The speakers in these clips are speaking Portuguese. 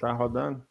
Tá rodando?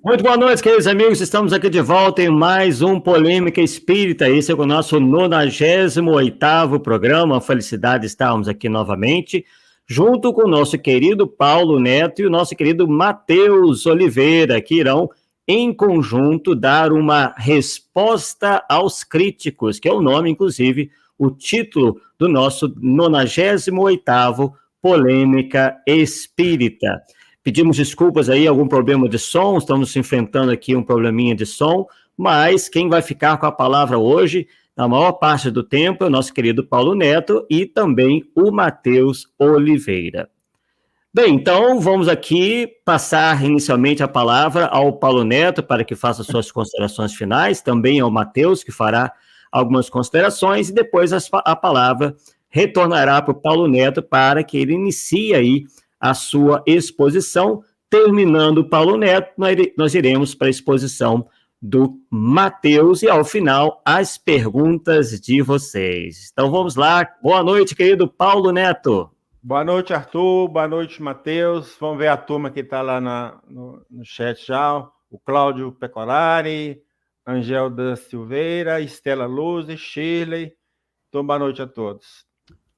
Muito boa noite, queridos amigos. Estamos aqui de volta em mais um Polêmica Espírita. Esse é o nosso 98º programa. Felicidade estarmos aqui novamente, junto com o nosso querido Paulo Neto e o nosso querido Matheus Oliveira, que irão, em conjunto, dar uma resposta aos críticos, que é o nome, inclusive, o título do nosso 98º Polêmica Espírita. Pedimos desculpas aí, algum problema de som, estamos enfrentando aqui um probleminha de som, mas quem vai ficar com a palavra hoje, na maior parte do tempo, é o nosso querido Paulo Neto e também o Matheus Oliveira. Bem, então vamos aqui passar inicialmente a palavra ao Paulo Neto para que faça suas considerações finais, também ao Matheus, que fará algumas considerações, e depois a palavra retornará para o Paulo Neto para que ele inicie aí a sua exposição. Terminando o Paulo Neto, nós iremos para a exposição do Matheus e, ao final, as perguntas de vocês. Então, vamos lá. Boa noite, querido Paulo Neto. Boa noite, Arthur. Boa noite, Matheus. Vamos ver a turma que está lá no chat já. O Cláudio Pecorari, Angel da Silveira, Estela Luz, Shirley. Então, boa noite a todos.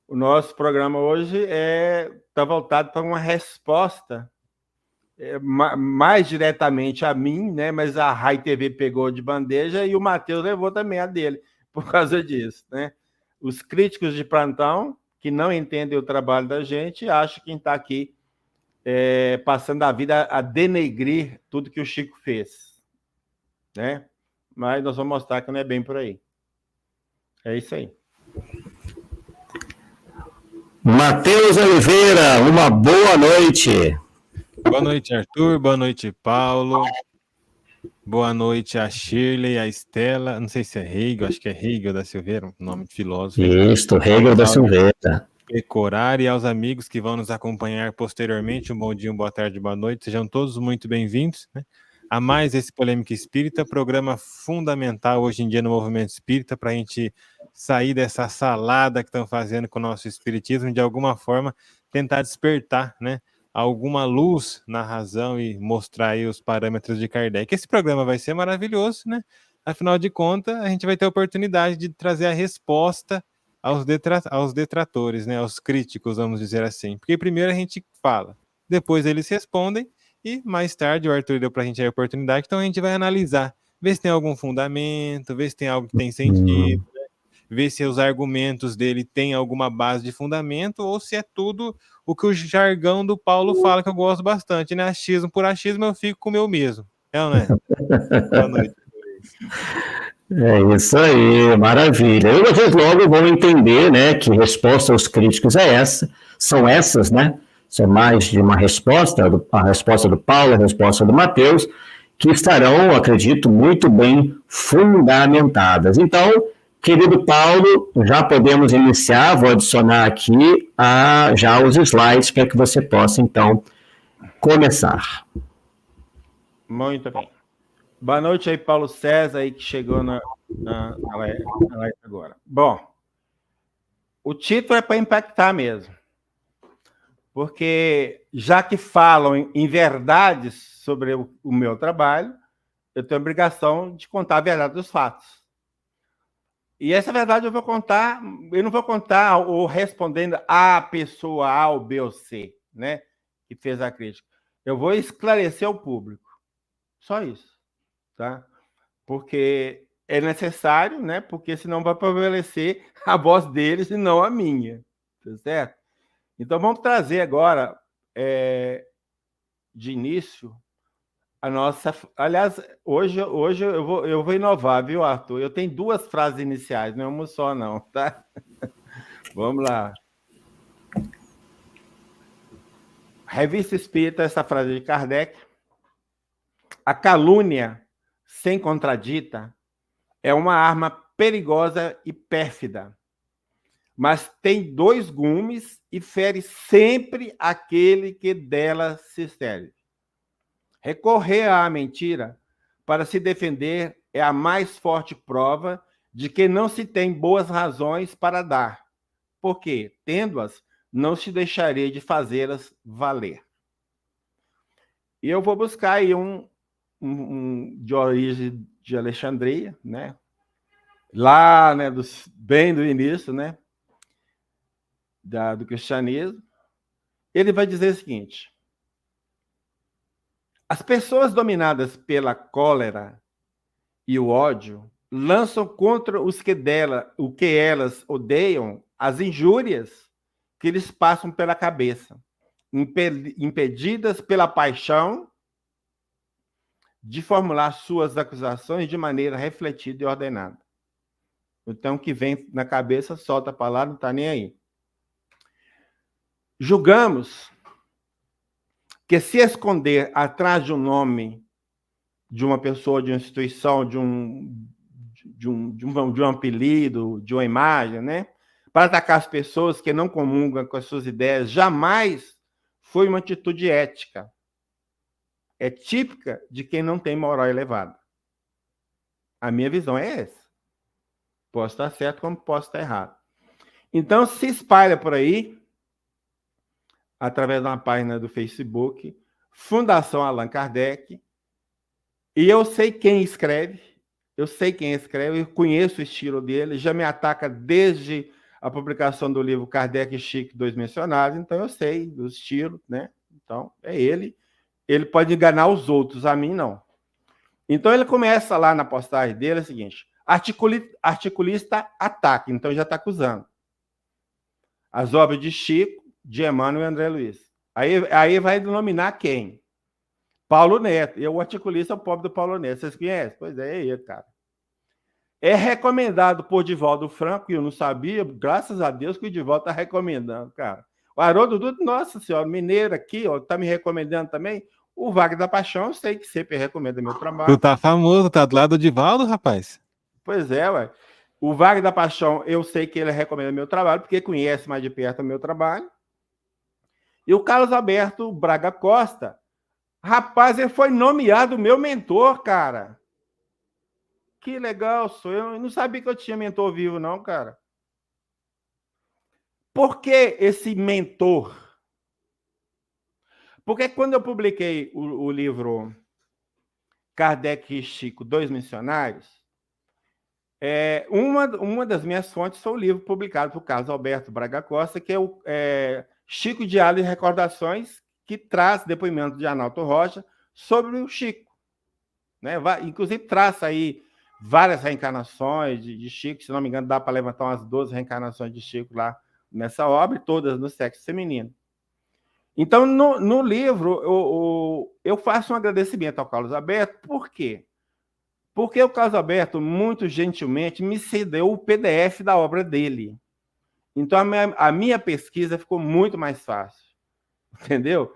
O nosso programa hoje está voltado para uma resposta mais diretamente a mim, né? Mas a Rai TV pegou de bandeja e o Matheus levou também a dele, por causa disso, né? Os críticos de plantão, que não entendem o trabalho da gente, acham que está aqui passando a vida a denegrir tudo que o Chico fez, né? Mas nós vamos mostrar que não é bem por aí. É isso aí. Matheus Oliveira, uma boa noite. Boa noite, Arthur. Boa noite, Paulo. Boa noite a Shirley, a Estela. Não sei se é Hegel, acho que é Hegel da Silveira, um nome de filósofo. Isso, Hegel da Silveira. Pecorar e aos amigos que vão nos acompanhar posteriormente. Um bom dia, boa tarde, boa noite. Sejam todos muito bem-vindos, né, a mais esse Polêmica Espírita, programa fundamental hoje em dia no movimento espírita, para a gente sair dessa salada que estão fazendo com o nosso espiritismo, de alguma forma tentar despertar, né, alguma luz na razão e mostrar aí os parâmetros de Kardec. Esse programa vai ser maravilhoso, né? Afinal de contas, a gente vai ter a oportunidade de trazer a resposta aos detratores, né, aos críticos, vamos dizer assim. Porque primeiro a gente fala, depois eles respondem, e mais tarde o Arthur deu para a gente a oportunidade, então a gente vai analisar, ver se tem algum fundamento, ver se tem algo que tem sentido, né? Ver se os argumentos dele têm alguma base de fundamento, ou se é tudo o que o jargão do Paulo fala, que eu gosto bastante, né? Achismo por achismo, eu fico com o meu mesmo. É ou não é? Boa noite. É isso aí, maravilha. E vocês logo vão entender, né, que resposta aos críticos são essas, né? São mais de uma resposta, a resposta do Paulo, a resposta do Matheus, que estarão, acredito, muito bem fundamentadas. Então, querido Paulo, já podemos iniciar, vou adicionar aqui já os slides para que você possa, então, começar. Muito bem. Boa noite aí, Paulo César, aí que chegou na live agora. Bom, o título é para impactar mesmo, porque já que falam em verdades sobre o meu trabalho, eu tenho a obrigação de contar a verdade dos fatos. E essa verdade eu não vou contar ou respondendo a pessoa A ou B ou C, né, que fez a crítica. Eu vou esclarecer ao público. Só isso, tá? Porque é necessário, né? Porque senão vai prevalecer a voz deles e não a minha, tá certo? Então vamos trazer agora, de início, Aliás, hoje eu vou inovar, viu, Arthur? Eu tenho 2 frases iniciais, não é uma só, não, tá? Vamos lá. Revista Espírita, essa frase de Kardec. A calúnia, sem contradita, é uma arma perigosa e pérfida, mas tem 2 gumes e fere sempre aquele que dela se serve. Recorrer à mentira para se defender é a mais forte prova de que não se tem boas razões para dar, porque, tendo-as, não se deixaria de fazê-las valer. E eu vou buscar aí um de origem de Alexandria, né? Lá, né, bem do início, né, do cristianismo. Ele vai dizer o seguinte: as pessoas dominadas pela cólera e o ódio lançam contra o que elas odeiam as injúrias que lhes passam pela cabeça, impedidas pela paixão de formular suas acusações de maneira refletida e ordenada. Então, o que vem na cabeça, solta a palavra, não está nem aí. Julgamos que se esconder atrás de um nome de uma pessoa, de uma instituição, de um apelido, de uma imagem, né, para atacar as pessoas que não comungam com as suas ideias, jamais foi uma atitude ética. É típica de quem não tem moral elevada. A minha visão é essa. Posso estar certo como posso estar errado. Então, se espalha por aí, através de uma página do Facebook, Fundação Allan Kardec, e eu sei quem escreve, eu conheço o estilo dele, já me ataca desde a publicação do livro Kardec e Chico, 2 mencionados, então eu sei do estilo, né? Então, é ele. Ele pode enganar os outros, a mim não. Então, ele começa lá na postagem dele, é o seguinte: articulista ataque, então já está acusando as obras de Chico, de Emmanuel e André Luiz. Aí vai denominar quem? Paulo Neto. E o articulista é o pobre do Paulo Neto. Vocês conhecem? Pois é ele, cara. É recomendado por Divaldo Franco, e eu não sabia, graças a Deus que o Divaldo está recomendando, cara. O Haroldo Dutra, nossa senhora, mineiro aqui, ó, tá me recomendando também. O Wagner da Paixão, eu sei que sempre recomenda meu trabalho. Tu tá famoso, tá do lado do Divaldo, rapaz? Pois é, ué. O Wagner da Paixão, eu sei que ele recomenda meu trabalho, porque conhece mais de perto o meu trabalho. E o Carlos Alberto Braga Costa, rapaz, ele foi nomeado meu mentor, cara. Que legal, sou eu. Eu não sabia que eu tinha mentor vivo, não, cara. Por que esse mentor? Porque quando eu publiquei o livro Kardec e Chico, 2 missionários, uma das minhas fontes foi o livro publicado por Carlos Alberto Braga Costa, que é o Chico Diário e Recordações, que traz depoimento de Arnaldo Rocha sobre o Chico. Né? Inclusive, traça aí várias reencarnações de Chico, se não me engano, dá para levantar umas 12 reencarnações de Chico lá nessa obra, todas no sexo feminino. Então, no livro, eu faço um agradecimento ao Carlos Alberto. Por quê? Porque o Carlos Alberto, muito gentilmente, me cedeu o PDF da obra dele. Então, a minha pesquisa ficou muito mais fácil. Entendeu?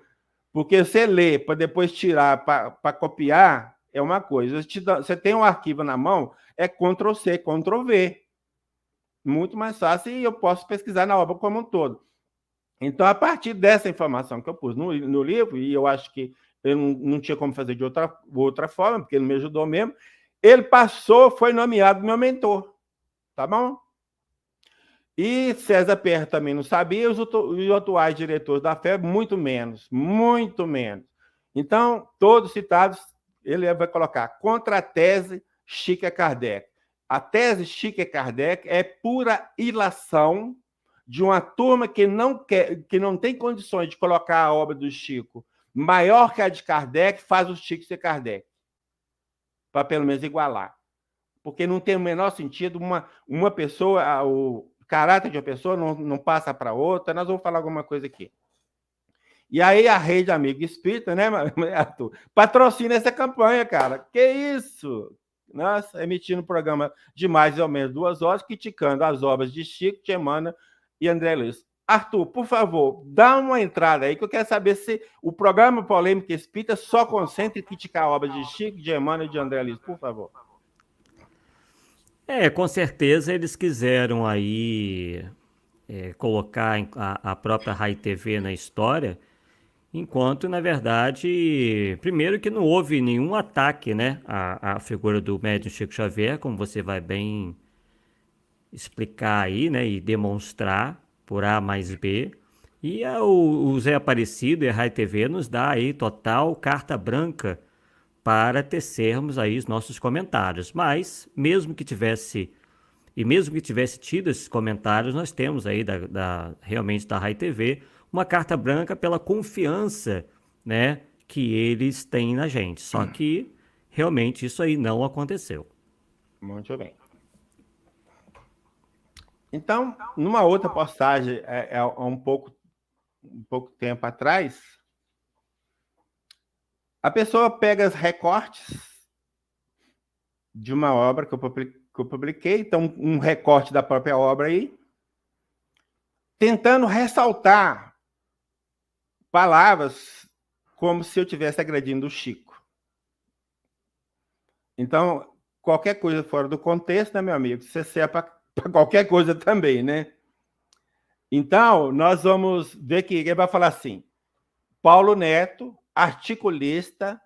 Porque você lê para depois tirar, para copiar, é uma coisa. Você tem um arquivo na mão, é Ctrl+C, Ctrl+V. Muito mais fácil, e eu posso pesquisar na obra como um todo. Então, a partir dessa informação que eu pus no livro, e eu acho que eu não tinha como fazer de outra forma, porque ele me ajudou mesmo, ele foi nomeado meu mentor. Tá bom? E César Pierre também não sabia, os atuais diretores da FEB, muito menos. Muito menos. Então, todos citados, ele vai colocar contra a tese Chico e Kardec. A tese Chico e Kardec é pura ilação de uma turma que não tem condições de colocar a obra do Chico maior que a de Kardec, faz o Chico ser Kardec, para pelo menos igualar. Porque não tem o menor sentido uma pessoa, o caráter de uma pessoa não passa para outra. Nós vamos falar alguma coisa aqui. E aí a Rede Amigo Espírita, né, Arthur, patrocina essa campanha, cara. Que isso? Nossa, emitindo um programa de mais ou menos 2 horas, criticando as obras de Chico, de Emmanuel e André Luiz. Arthur, por favor, dá uma entrada aí, que eu quero saber se o programa Polêmica Espírita só concentra em criticar a obra de Chico, de Emmanuel e de André Luiz, por favor. Com certeza eles quiseram aí colocar a própria Rai TV na história, enquanto, na verdade, primeiro que não houve nenhum ataque, né, à figura do médium Chico Xavier, como você vai bem explicar aí, né, e demonstrar por A mais B. E o Zé Aparecido e a Rai TV nos dá aí total carta branca para tecermos aí os nossos comentários. Mas, mesmo que tivesse tido esses comentários, nós temos aí realmente da Rai TV uma carta branca pela confiança, né, que eles têm na gente. Só que realmente isso aí não aconteceu. Muito bem. Então, numa outra postagem, há um pouco tempo atrás, a pessoa pega os recortes de uma obra que eu publiquei, então um recorte da própria obra aí, tentando ressaltar palavras como se eu estivesse agredindo o Chico. Então, qualquer coisa fora do contexto, né, meu amigo? Você serve para qualquer coisa também, né? Então, nós vamos ver que ele vai falar assim: Paulo Neto, articulista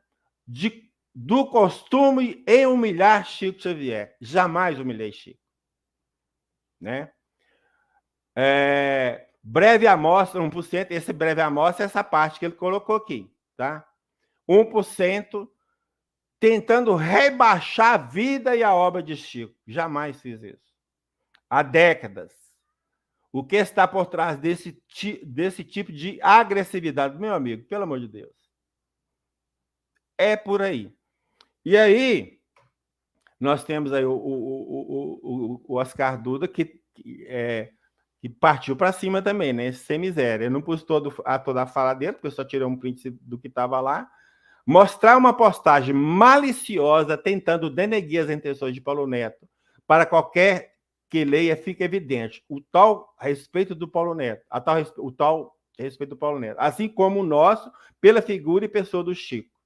do costume em humilhar Chico Xavier. Jamais humilhei Chico. Né? Breve amostra, 1%, esse breve amostra é essa parte que ele colocou aqui. Tá? 1% tentando rebaixar a vida e a obra de Chico. Jamais fiz isso. Há décadas. O que está por trás desse tipo de agressividade, meu amigo? Pelo amor de Deus. É por aí. E aí, nós temos aí o Oscar Duda, que partiu para cima também, né? Sem miséria. Eu não pus toda a fala dele, porque eu só tirei um print do que estava lá. Mostrar uma postagem maliciosa tentando denegrir as intenções de Paulo Neto para qualquer que leia, fica evidente o tal respeito do Paulo Neto, o tal respeito do Paulo Neto, assim como o nosso pela figura e pessoa do Chico.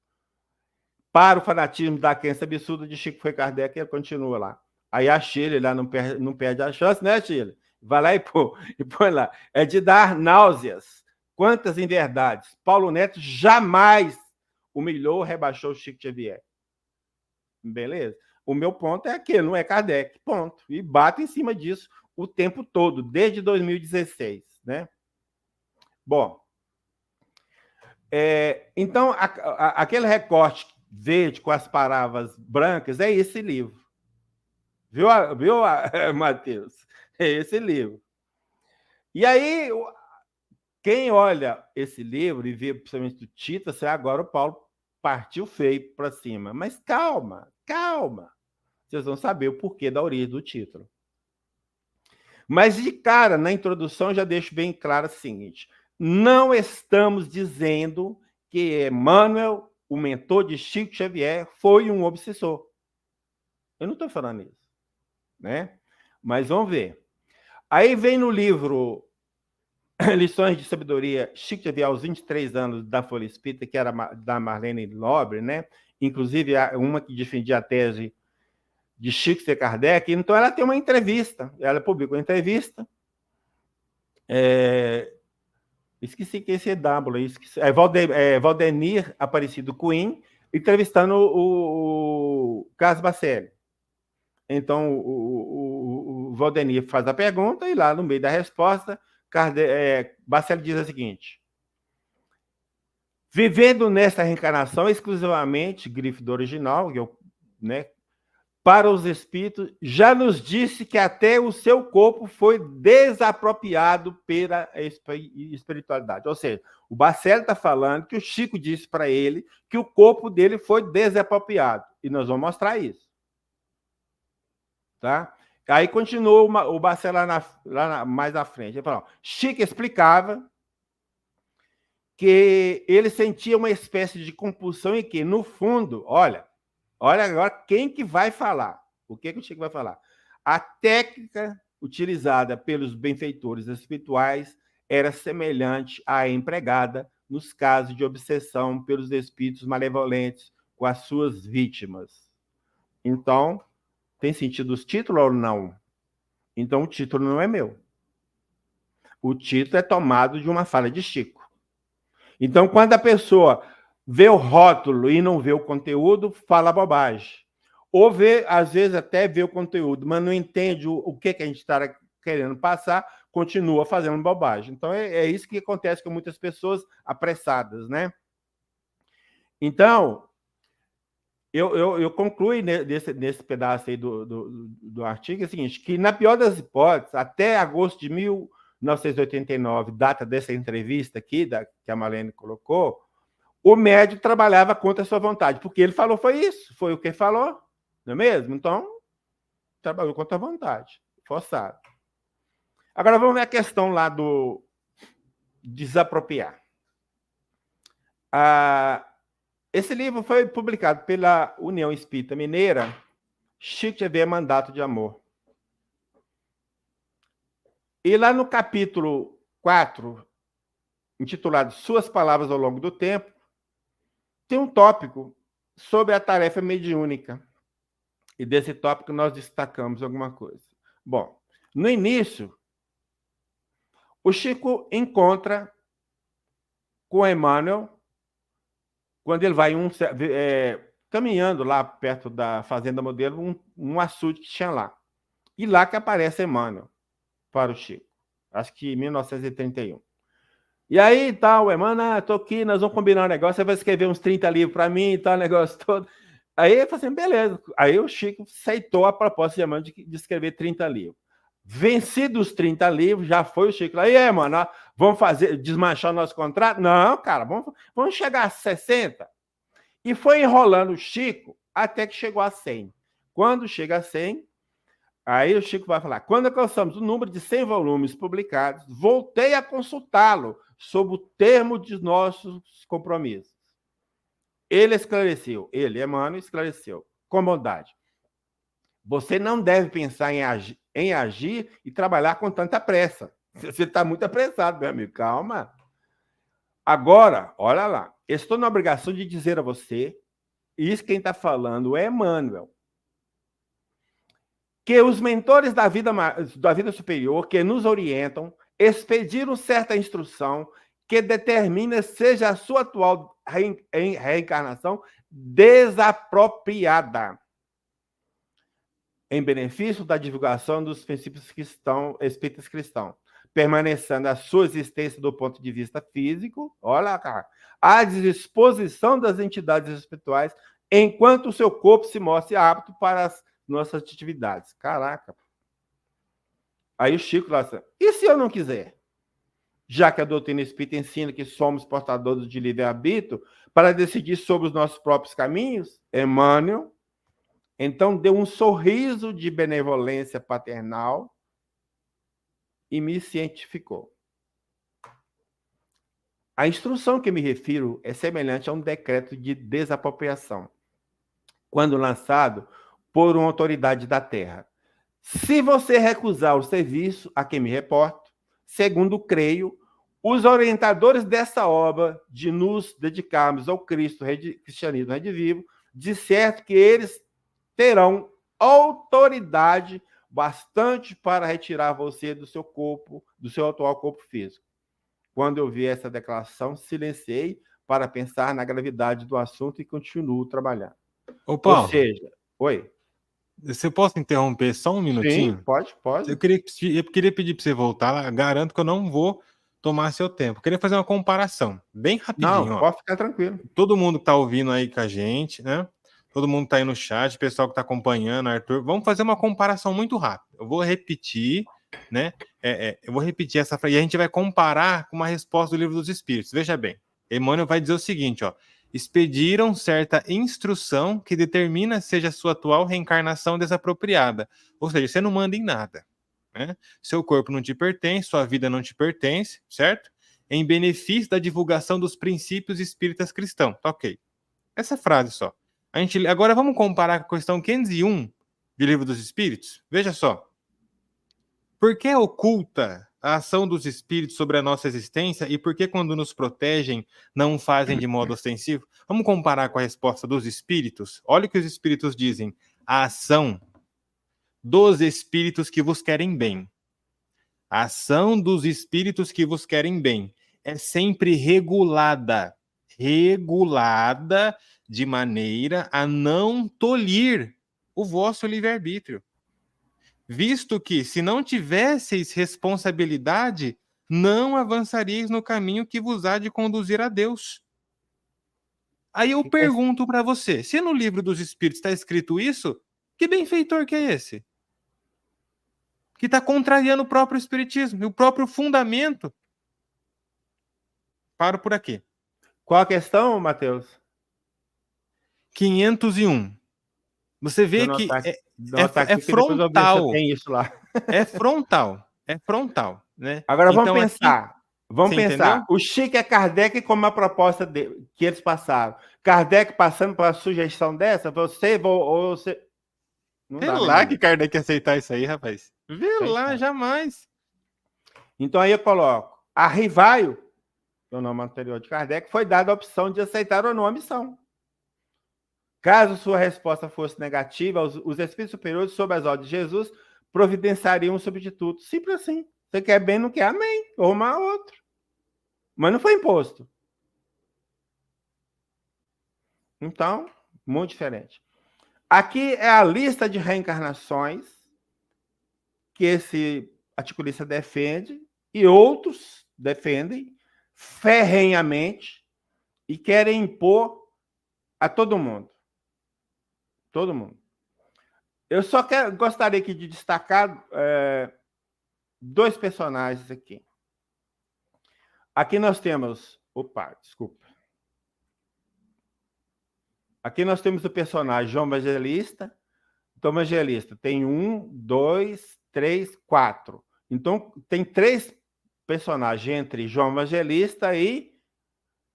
Para o fanatismo da crença absurda de Chico foi Kardec, ele continua lá. Aí a Shirley lá não perde a chance, né, Shirley? Vai lá e põe lá. É de dar náuseas. Quantas inverdades. Paulo Neto jamais humilhou, rebaixou o Chico Xavier. Beleza? O meu ponto é aquele, não é Kardec, ponto. E bato em cima disso o tempo todo, desde 2016, né? Bom, então, aquele recorte verde com as palavras brancas é esse livro. Viu, Matheus? É esse livro. E aí, quem olha esse livro e vê principalmente o título, agora o Paulo partiu feio para cima. Mas calma. Vocês vão saber o porquê da origem do título. Mas, de cara, na introdução, já deixo bem claro o seguinte: não estamos dizendo que Emmanuel, o mentor de Chico Xavier, foi um obsessor. Eu não estou falando isso. Né? Mas vamos ver. Aí vem no livro Lições de Sabedoria, Chico Xavier aos 23 anos, da Folha Espírita, que era da Marlene Nobre, né? Inclusive uma que defendia a tese de Chico C. Kardec. Então, ela tem uma entrevista, ela publicou uma entrevista. Esqueci que esse é W, Valdenir Aparecido Cunha, entrevistando o Carlos Bacelli. Então, o Valdenir faz a pergunta e lá no meio da resposta, Bacelli diz o seguinte: vivendo nesta reencarnação exclusivamente, grife do original, né, para os espíritos, já nos disse que até o seu corpo foi desapropriado pela espiritualidade. Ou seja, o Bacelli está falando que o Chico disse para ele que o corpo dele foi desapropriado. E nós vamos mostrar isso. Tá? Aí continua o Bacelli mais à frente. Ele falou: Chico explicava que ele sentia uma espécie de compulsão em que, no fundo, olha agora quem que vai falar. O que o Chico vai falar? A técnica utilizada pelos benfeitores espirituais era semelhante à empregada nos casos de obsessão pelos espíritos malevolentes com as suas vítimas. Então, tem sentido os títulos ou não? Então, o título não é meu. O título é tomado de uma fala de Chico. Então, quando a pessoa vê o rótulo e não vê o conteúdo, fala bobagem. Ou vê, às vezes, até vê o conteúdo, mas não entende o que a gente está querendo passar, continua fazendo bobagem. Então, é isso que acontece com muitas pessoas apressadas, né? Então, eu concluo nesse pedaço aí do artigo, é o seguinte, que, na pior das hipóteses, até agosto de 1989, data dessa entrevista aqui, que a Marlene colocou, o médium trabalhava contra a sua vontade, porque ele falou, foi isso, foi o que falou, não é mesmo? Então, trabalhou contra a vontade, forçado. Agora vamos ver a questão lá do desapropriar. Esse livro foi publicado pela União Espírita Mineira, Chico Xavier, Mandato de Amor. E lá no capítulo 4, intitulado Suas Palavras ao Longo do Tempo, tem um tópico sobre a tarefa mediúnica. E desse tópico nós destacamos alguma coisa. Bom, no início, o Chico encontra com Emmanuel, quando ele vai caminhando lá perto da Fazenda Modelo, um açude que tinha lá. E lá que aparece Emmanuel para o Chico. Acho que em 1931. E aí, tal, Emmanuel, tô aqui, nós vamos combinar um negócio, você vai escrever uns 30 livros para mim e tal, negócio todo. Aí ele falou assim, beleza. Aí o Chico aceitou a proposta de Emmanuel de escrever 30 livros. Vencidos os 30 livros, já foi o Chico lá. E aí, mano, vamos desmanchar o nosso contrato? Não, cara, vamos chegar a 60. E foi enrolando o Chico até que chegou a 100. Quando chega a 100, aí o Chico vai falar, quando alcançamos o número de 100 volumes publicados, voltei a consultá-lo sobre o termo de nossos compromissos. Ele esclareceu, Emmanuel, esclareceu, com bondade. Você não deve pensar em agir e trabalhar com tanta pressa. Você está muito apressado, meu amigo. Calma. Agora, olha lá. Estou na obrigação de dizer a você, isso quem está falando é Emmanuel, que os mentores da vida superior que nos orientam expediram certa instrução que determina seja a sua atual reencarnação desapropriada em benefício da divulgação dos princípios espíritas cristãos, permanecendo a sua existência do ponto de vista físico, olha, cara, à disposição das entidades espirituais, enquanto o seu corpo se mostre apto para as nossas atividades. Caraca. Aí o Chico lá, e se eu não quiser? Já que a doutrina espírita ensina que somos portadores de livre-arbítrio para decidir sobre os nossos próprios caminhos, Emmanuel então deu um sorriso de benevolência paternal e me cientificou. A instrução que me refiro é semelhante a um decreto de desapropriação, quando lançado por uma autoridade da terra. Se você recusar o serviço a quem me reporto, segundo creio, os orientadores dessa obra de nos dedicarmos ao cristianismo redivivo, de certo que eles terão autoridade bastante para retirar você do seu corpo, do seu atual corpo físico. Quando eu vi essa declaração, silenciei para pensar na gravidade do assunto e continuo trabalhando. Ô, Paulo, ou seja, oi. Você posso interromper só um minutinho? Sim, pode. Eu queria pedir para você voltar lá. Garanto que eu não vou tomar seu tempo. Eu queria fazer uma comparação, bem rapidinho. Não, pode ficar tranquilo. Todo mundo que está ouvindo aí com a gente, né? Todo mundo está aí no chat, pessoal que está acompanhando, Arthur. Vamos fazer uma comparação muito rápida. Eu vou repetir, né? Eu vou repetir essa frase e a gente vai comparar com uma resposta do Livro dos Espíritos. Veja bem, Emmanuel vai dizer o seguinte, ó. Expediram certa instrução que determina seja a sua atual reencarnação desapropriada. Ou seja, você não manda em nada, né? Seu corpo não te pertence, sua vida não te pertence, certo? em benefício da divulgação dos princípios espíritas cristãos. Tá, ok. Essa frase só. Agora vamos comparar com a questão 501 do Livro dos Espíritos? Veja só. Por que oculta a ação dos espíritos sobre a nossa existência e por que, quando nos protegem, não fazem de modo ostensivo? Vamos comparar com a resposta dos espíritos? Olha o que os espíritos dizem. A ação dos espíritos que vos querem bem. A ação dos espíritos que vos querem bem é sempre regulada de maneira a não tolir o vosso livre-arbítrio. Visto que, se não tivesseis responsabilidade, não avançaríeis no caminho que vos há de conduzir a Deus. Aí eu pergunto para você, se no Livro dos Espíritos está escrito isso, que benfeitor que é esse? Que está contrariando o próprio Espiritismo, o próprio fundamento. Paro por aqui. Qual a questão, Mateus? 501. Você vê que é frontal. Tem isso lá. É frontal, né? Agora vamos pensar. Aqui, vamos pensar. Entendeu? O Chico é Kardec como a proposta que eles passaram. Kardec passando por uma sugestão dessa, você... Vê lá que Kardec aceitar isso aí, rapaz. Vê lá, jamais. Então aí eu coloco. A Rivaio, o nome anterior de Kardec, foi dada a opção de aceitar ou não a missão. Caso sua resposta fosse negativa, os espíritos superiores, sob as ordens de Jesus, providenciariam um substituto. Simples assim. Você quer bem, não quer, amém. Ou uma outra. Mas não foi imposto. Então, muito diferente. Aqui é a lista de reencarnações que esse articulista defende e outros defendem ferrenhamente e querem impor a todo mundo. Todo mundo. Eu só gostaria aqui de destacar dois personagens aqui. Aqui nós temos... Opa, desculpa. Aqui nós temos o personagem João Evangelista. Então, Evangelista tem 1, 2, 3, 4. Então, tem 3 personagens entre João Evangelista e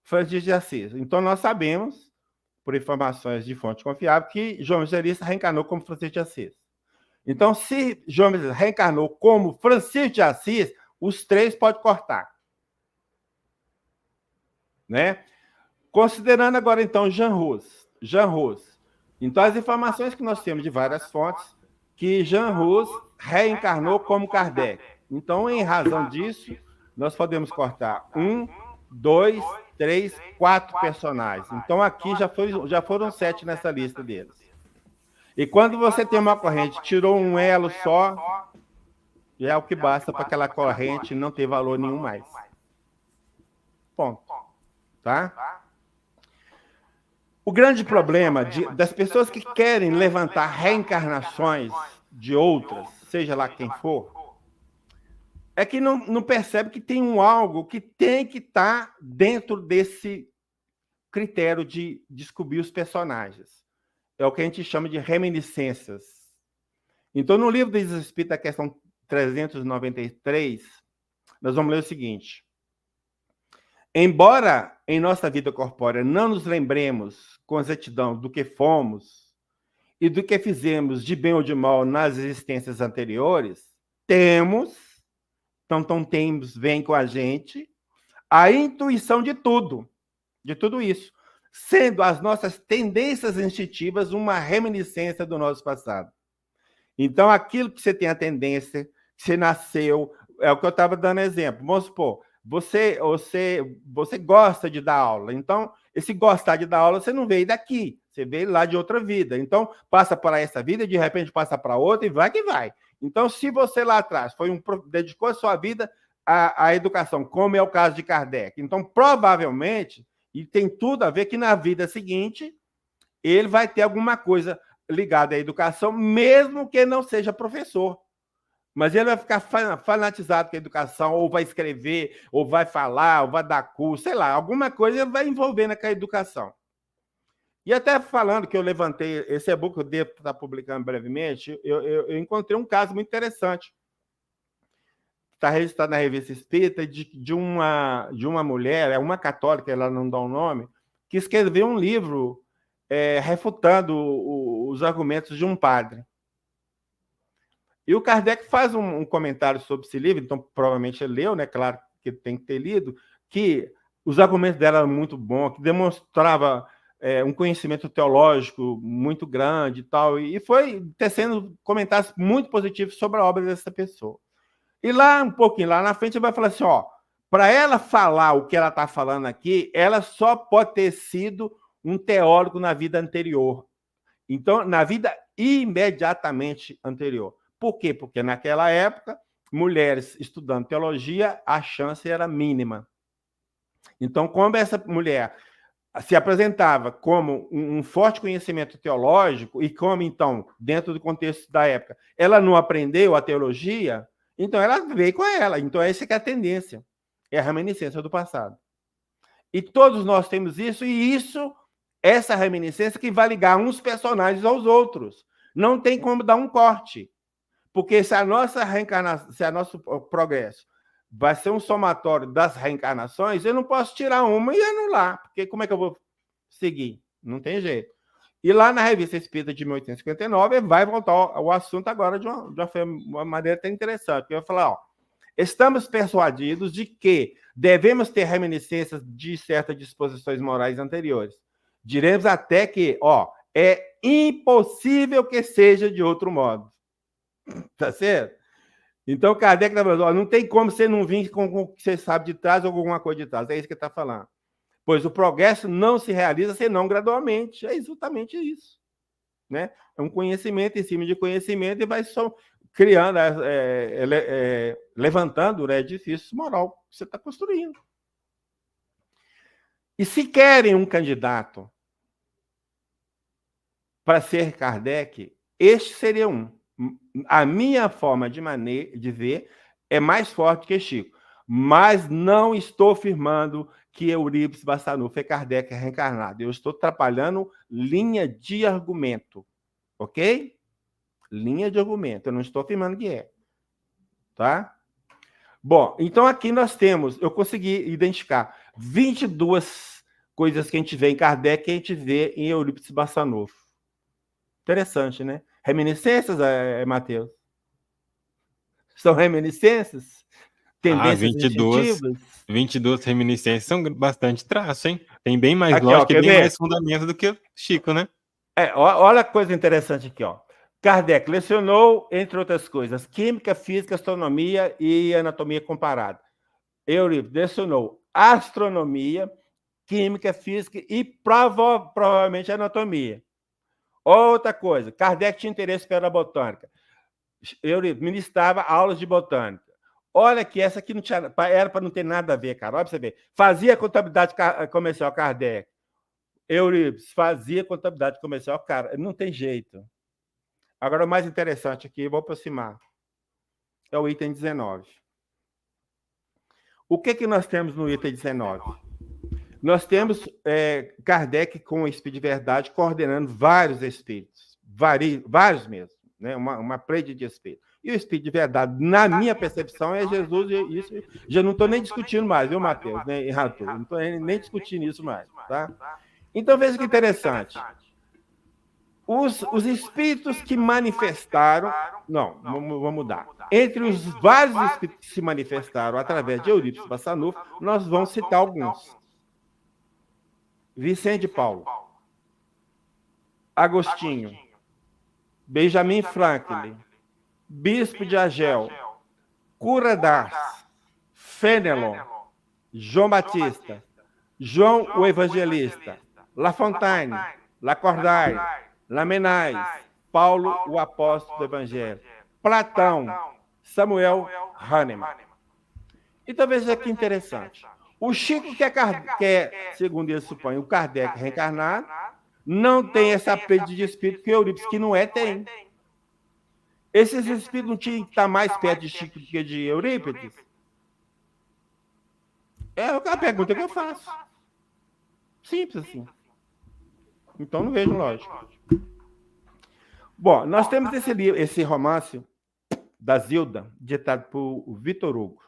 Francisco de Assis. Então, nós sabemos, por informações de fonte confiável, que João Evangelista reencarnou como Francisco de Assis. Então, se João Evangelista reencarnou como Francisco de Assis, os 3 pode cortar. Né? Considerando agora, então, Jean Rus. Então, as informações que nós temos de várias fontes, que Jean Rus reencarnou como Kardec. Então, em razão disso, nós podemos cortar 1, 2, 3, 4 personagens. Então, aqui já foram 7 nessa lista deles. E quando você tem uma corrente, tirou um elo só, já é o que basta para aquela corrente não ter valor nenhum mais. Ponto. Tá? O grande problema das pessoas que querem levantar reencarnações de outras, seja lá quem for, é que não percebe que tem algo que tem que estar dentro desse critério de descobrir os personagens. É o que a gente chama de reminiscências. Então, no livro dos Espíritos, a questão 393, nós vamos ler o seguinte. Embora em nossa vida corpórea não nos lembremos com exatidão do que fomos e do que fizemos de bem ou de mal nas existências anteriores, temos, vem com a gente, a intuição de tudo isso, sendo as nossas tendências instintivas uma reminiscência do nosso passado. Então, aquilo que você tem a tendência, que você nasceu, é o que eu estava dando exemplo. Vamos supor, você gosta de dar aula. Então, esse gostar de dar aula, você não veio daqui, você veio lá de outra vida. Então, passa para essa vida e, de repente, passa para outra e vai que vai. Então, se você lá atrás dedicou a sua vida à educação, como é o caso de Kardec, então, provavelmente, e tem tudo a ver que na vida seguinte, ele vai ter alguma coisa ligada à educação, mesmo que não seja professor. Mas ele vai ficar fanatizado com a educação, ou vai escrever, ou vai falar, ou vai dar curso, sei lá, alguma coisa ele vai envolvendo com a educação. E até falando que eu levantei esse e-book que eu devo estar publicando brevemente, eu encontrei um caso muito interessante. está registrado na Revista Espírita, de uma mulher, é uma católica, ela não dá o nome, que escreveu um livro refutando os argumentos de um padre. E o Kardec faz um comentário sobre esse livro, então provavelmente ele leu, né? Claro que tem que ter lido, que os argumentos dela eram muito bons, que demonstrava um conhecimento teológico muito grande e tal, e foi tecendo comentários muito positivos sobre a obra dessa pessoa. E lá, um pouquinho lá na frente, vai falar assim, ó, para ela falar o que ela está falando aqui, ela só pode ter sido um teólogo na vida anterior. Então, na vida imediatamente anterior. Por quê? Porque naquela época, mulheres estudando teologia, a chance era mínima. Então, como essa mulher se apresentava como um forte conhecimento teológico e como, então, dentro do contexto da época, ela não aprendeu a teologia, então ela veio com ela. Então, essa que é a tendência, é a reminiscência do passado. E todos nós temos isso, e essa reminiscência que vai ligar uns personagens aos outros. Não tem como dar um corte. Porque se a nossa reencarnação, se o nosso progresso vai ser um somatório das reencarnações, eu não posso tirar uma e anular, porque como é que eu vou seguir? Não tem jeito. E lá na Revista Espírita de 1859, vai voltar ao assunto agora de uma maneira até interessante, porque vai falar, ó, estamos persuadidos de que devemos ter reminiscências de certas disposições morais anteriores. Diremos até que, ó, é impossível que seja de outro modo. Tá certo? Então, Kardec está falando, não tem como você não vir com o que você sabe de trás ou com alguma coisa de trás. É isso que ele está falando. Pois o progresso não se realiza senão gradualmente. É exatamente isso. Né? É um conhecimento em cima de conhecimento e vai só criando, levantando o edifício moral que você está construindo. E se querem um candidato para ser Kardec, este seria um. A minha forma de ver é mais forte que Chico, mas não estou afirmando que Eurípides Barçanufo é Kardec reencarnado. Eu estou trabalhando linha de argumento, ok? Linha de argumento. Eu não estou afirmando que é, tá? Bom, então aqui nós temos, eu consegui identificar 22 coisas que a gente vê em Kardec que a gente vê em Eurípides Barçanufo. Interessante, né? Reminiscências, Matheus? São reminiscências? Tendências 22 reminiscências são bastante traço, hein? Tem bem mais aqui, lógica ó, e bem mais fundamento do que o Chico, né? Olha a coisa interessante aqui, ó. Kardec lecionou, entre outras coisas, química, física, astronomia e anatomia comparada. Eurípides lecionou astronomia, química, física e provavelmente anatomia. Outra coisa, Kardec tinha interesse pela botânica. Eurípides ministrava aulas de botânica. Olha que essa aqui não tinha, era para não ter nada a ver, cara. Olha para você ver. Fazia contabilidade comercial, Kardec. Eurípides fazia contabilidade comercial, cara. Não tem jeito. Agora, o mais interessante aqui, vou aproximar, é o item 19. O que nós temos no item 19? Nós temos Kardec com o Espírito de Verdade coordenando vários espíritos, vários mesmo, né? uma plede de espíritos. E o Espírito de Verdade, na minha percepção, é Jesus, e isso já não estou nem discutindo mais, viu, Matheus? Né? E Rato, não estou nem discutindo isso mais. Tá? Então, veja que interessante. Os espíritos que manifestaram... Não, vamos mudar. Entre os vários espíritos que se manifestaram através de Eurípides Barçanufo, nós vamos citar alguns. Vicente de Paulo, Agostinho, Benjamin Franklin, Bispo de Agel, Cura d'Ars, Fenelon, João Batista, João o Evangelista, La Fontaine, Lacordaire, Lamennais, Paulo o Apóstolo do Evangelho, Platão, Samuel Hahnemann. Então veja que interessante. O Chico, que é, segundo ele supõe, o Kardec reencarnado, não tem essa plede de espírito que Eurípides, que não tem. Esses espíritos não tinham que estar mais perto de Chico do que de Eurípides? É a pergunta que eu faço. Simples assim. Então não vejo lógica. Bom, nós temos esse romance da Zilda, ditado por Vitor Hugo.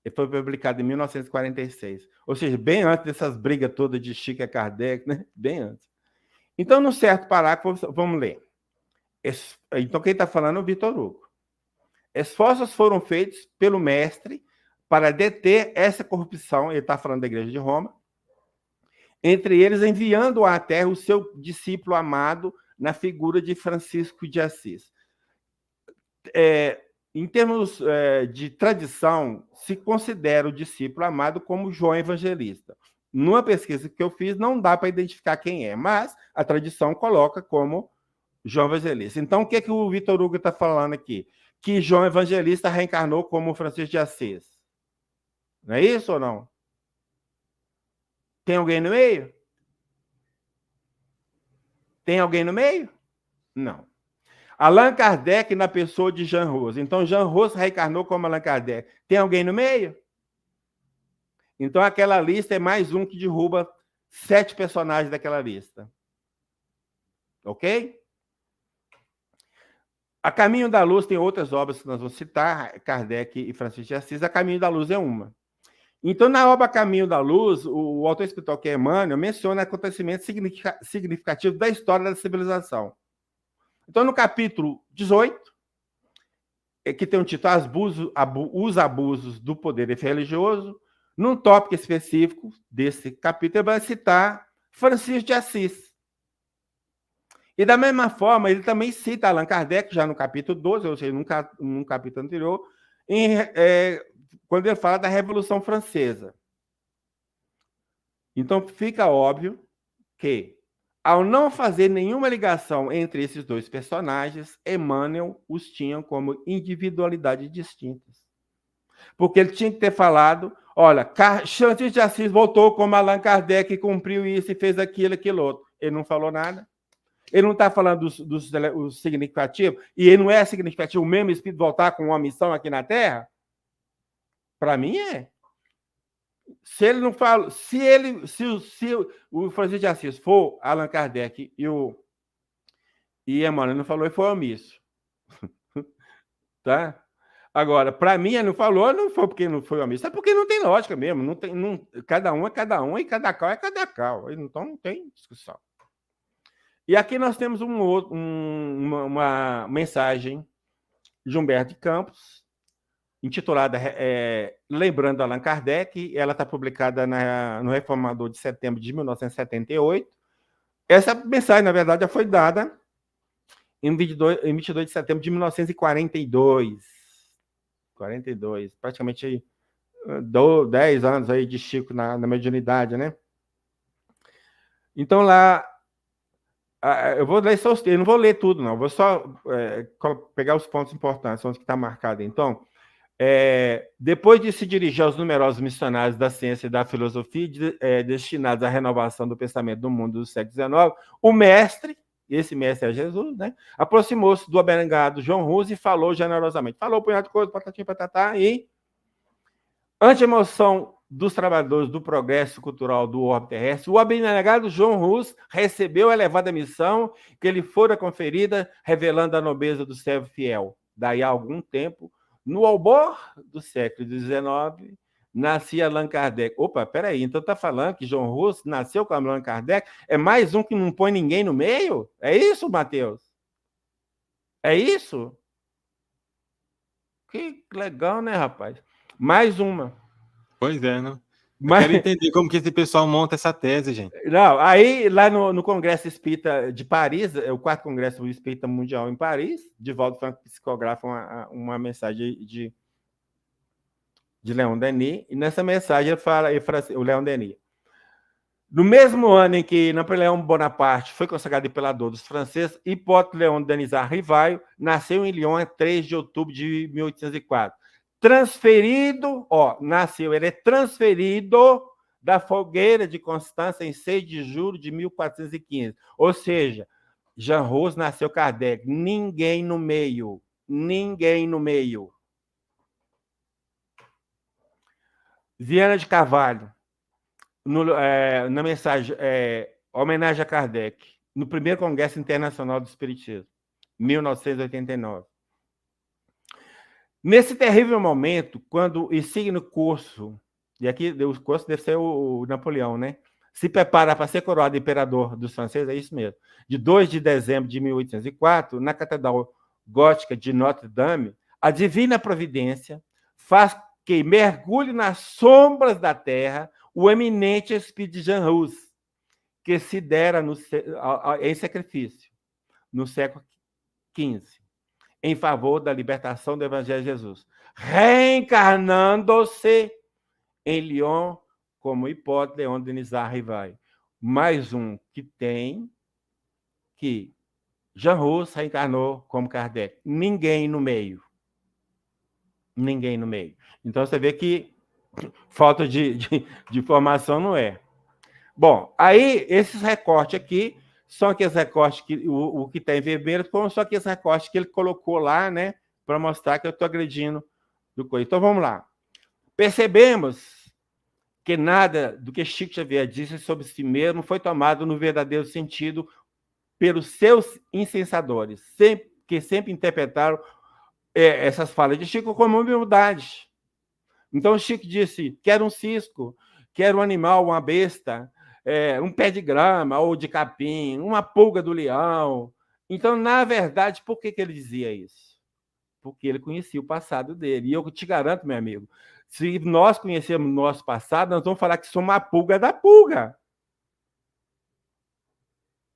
Ele foi publicado em 1946. Ou seja, bem antes dessas brigas todas de Chico e Kardec, né? Bem antes. Então, num certo parágrafo, vamos ler. Então, quem está falando é o Vitor Hugo. Esforços foram feitos pelo mestre para deter essa corrupção, ele está falando da Igreja de Roma, entre eles enviando à Terra o seu discípulo amado na figura de Francisco de Assis. Em termos de tradição, se considera o discípulo amado como João Evangelista. Numa pesquisa que eu fiz, não dá para identificar quem é, mas a tradição coloca como João Evangelista. Então, o que o Vitor Hugo está falando aqui? Que João Evangelista reencarnou como Francisco de Assis. Não é isso ou não? Tem alguém no meio? Tem alguém no meio? Não. Allan Kardec na pessoa de Jean Rose. Então, Jean Rose reencarnou como Allan Kardec. Tem alguém no meio? Então, aquela lista é mais um que derruba 7 personagens daquela lista. Ok? A Caminho da Luz tem outras obras que nós vamos citar, Kardec e Francisco de Assis. A Caminho da Luz é uma. Então, na obra Caminho da Luz, o autor espiritual, que é Emmanuel, menciona acontecimentos significativos da história da civilização. Então, no capítulo 18, que tem um título Os Abusos do Poder Religioso, num tópico específico desse capítulo, ele vai citar Francisco de Assis. E, da mesma forma, ele também cita Allan Kardec, já no capítulo 12, ou seja, num capítulo anterior, quando ele fala da Revolução Francesa. Então, fica óbvio que, ao não fazer nenhuma ligação entre esses dois personagens, Emmanuel os tinha como individualidades distintas. Porque ele tinha que ter falado, olha, Francisco de Assis voltou como Allan Kardec, cumpriu isso e fez aquilo, aquilo outro. Ele não falou nada. Ele não está falando do significativo, e ele não é significativo o mesmo espírito voltar com uma missão aqui na Terra? Para mim é. Se ele não fala, se o Francisco de Assis for Allan Kardec e Emmanuel não falou, ele foi omisso. Tá? Agora, para mim, ele não falou, não foi porque não foi omisso, é porque não tem lógica mesmo. Cada um é cada um e cada cal é cada cal. Então não tem discussão. E aqui nós temos uma mensagem de Humberto de Campos, intitulada Lembrando Allan Kardec. Ela está publicada no Reformador de setembro de 1978. Essa mensagem, na verdade, já foi dada em 22 de setembro de 1942. 42, praticamente 10 anos aí de Chico na mediunidade, né? Então, lá, eu vou ler só os textos, não vou ler tudo, não. Vou só pegar os pontos importantes, onde está marcado. Então, depois de se dirigir aos numerosos missionários da ciência e da filosofia destinados à renovação do pensamento do mundo do século XIX, o mestre, esse mestre é Jesus, né, aproximou-se do abnegado João Ruse e falou generosamente. Falou um punhado de coisa, patatim, patatá, e, ante a emoção dos trabalhadores do progresso cultural do orbe terrestre, o abnegado João Ruse recebeu a elevada missão que lhe fora conferida, revelando a nobreza do servo fiel. Daí a algum tempo, no albor do século XIX, nascia Allan Kardec. Opa, peraí, então está falando que João Ruse nasceu com Allan Kardec? É mais um que não põe ninguém no meio? É isso, Mateus? É isso? Que legal, né, rapaz? Mais uma. Pois é, não? Quero entender como que esse pessoal monta essa tese, gente. Não, aí lá no Congresso Espírita de Paris, o 4º Congresso Espírita Mundial em Paris, Divaldo Franco psicografa uma mensagem de Leon Denis, e nessa mensagem ele fala assim, o Leon Denis: no mesmo ano em que Napoleão Bonaparte foi consagrado imperador dos franceses, Hipólito Leon Denis Rivaio nasceu em Lyon em 3 de outubro de 1804. Ele é transferido da fogueira de Constância em 6 de julho de 1415. Ou seja, Jean Rose nasceu Kardec. Ninguém no meio. Ninguém no meio. Viana de Carvalho, na mensagem, homenagem a Kardec, no 1º Congresso Internacional do Espiritismo, 1989. Nesse terrível momento, quando o insigne curso, e aqui o curso deve ser o Napoleão, né? Se prepara para ser coroado imperador dos franceses, é isso mesmo. De 2 de dezembro de 1804, na Catedral Gótica de Notre-Dame, a divina providência faz que mergulhe nas sombras da terra o eminente espírito de Jean Hus, que se dera em sacrifício no século XV, em favor da libertação do Evangelho de Jesus, reencarnando-se em Lyon como hipótese Leon Denisard Rivail. Mais um que tem que Jean Hus reencarnou como Kardec. Ninguém no meio. Ninguém no meio. Então, você vê que falta de informação não é. Bom, aí, esses recortes aqui são aqueles recortes que o que está em vermelho, como são aqueles recortes que ele colocou lá, né, para mostrar que eu estou agredindo do coisa. Então, vamos lá. Percebemos que nada do que Chico Xavier disse sobre si mesmo foi tomado no verdadeiro sentido pelos seus incensadores, que sempre interpretaram essas falas de Chico como humildade. Então, Chico disse, quero um cisco, quero um animal, uma besta, um pé de grama ou de capim, uma pulga do leão. Então, na verdade, por que ele dizia isso? Porque ele conhecia o passado dele. E eu te garanto, meu amigo, se nós conhecermos o nosso passado, nós vamos falar que somos uma pulga da pulga.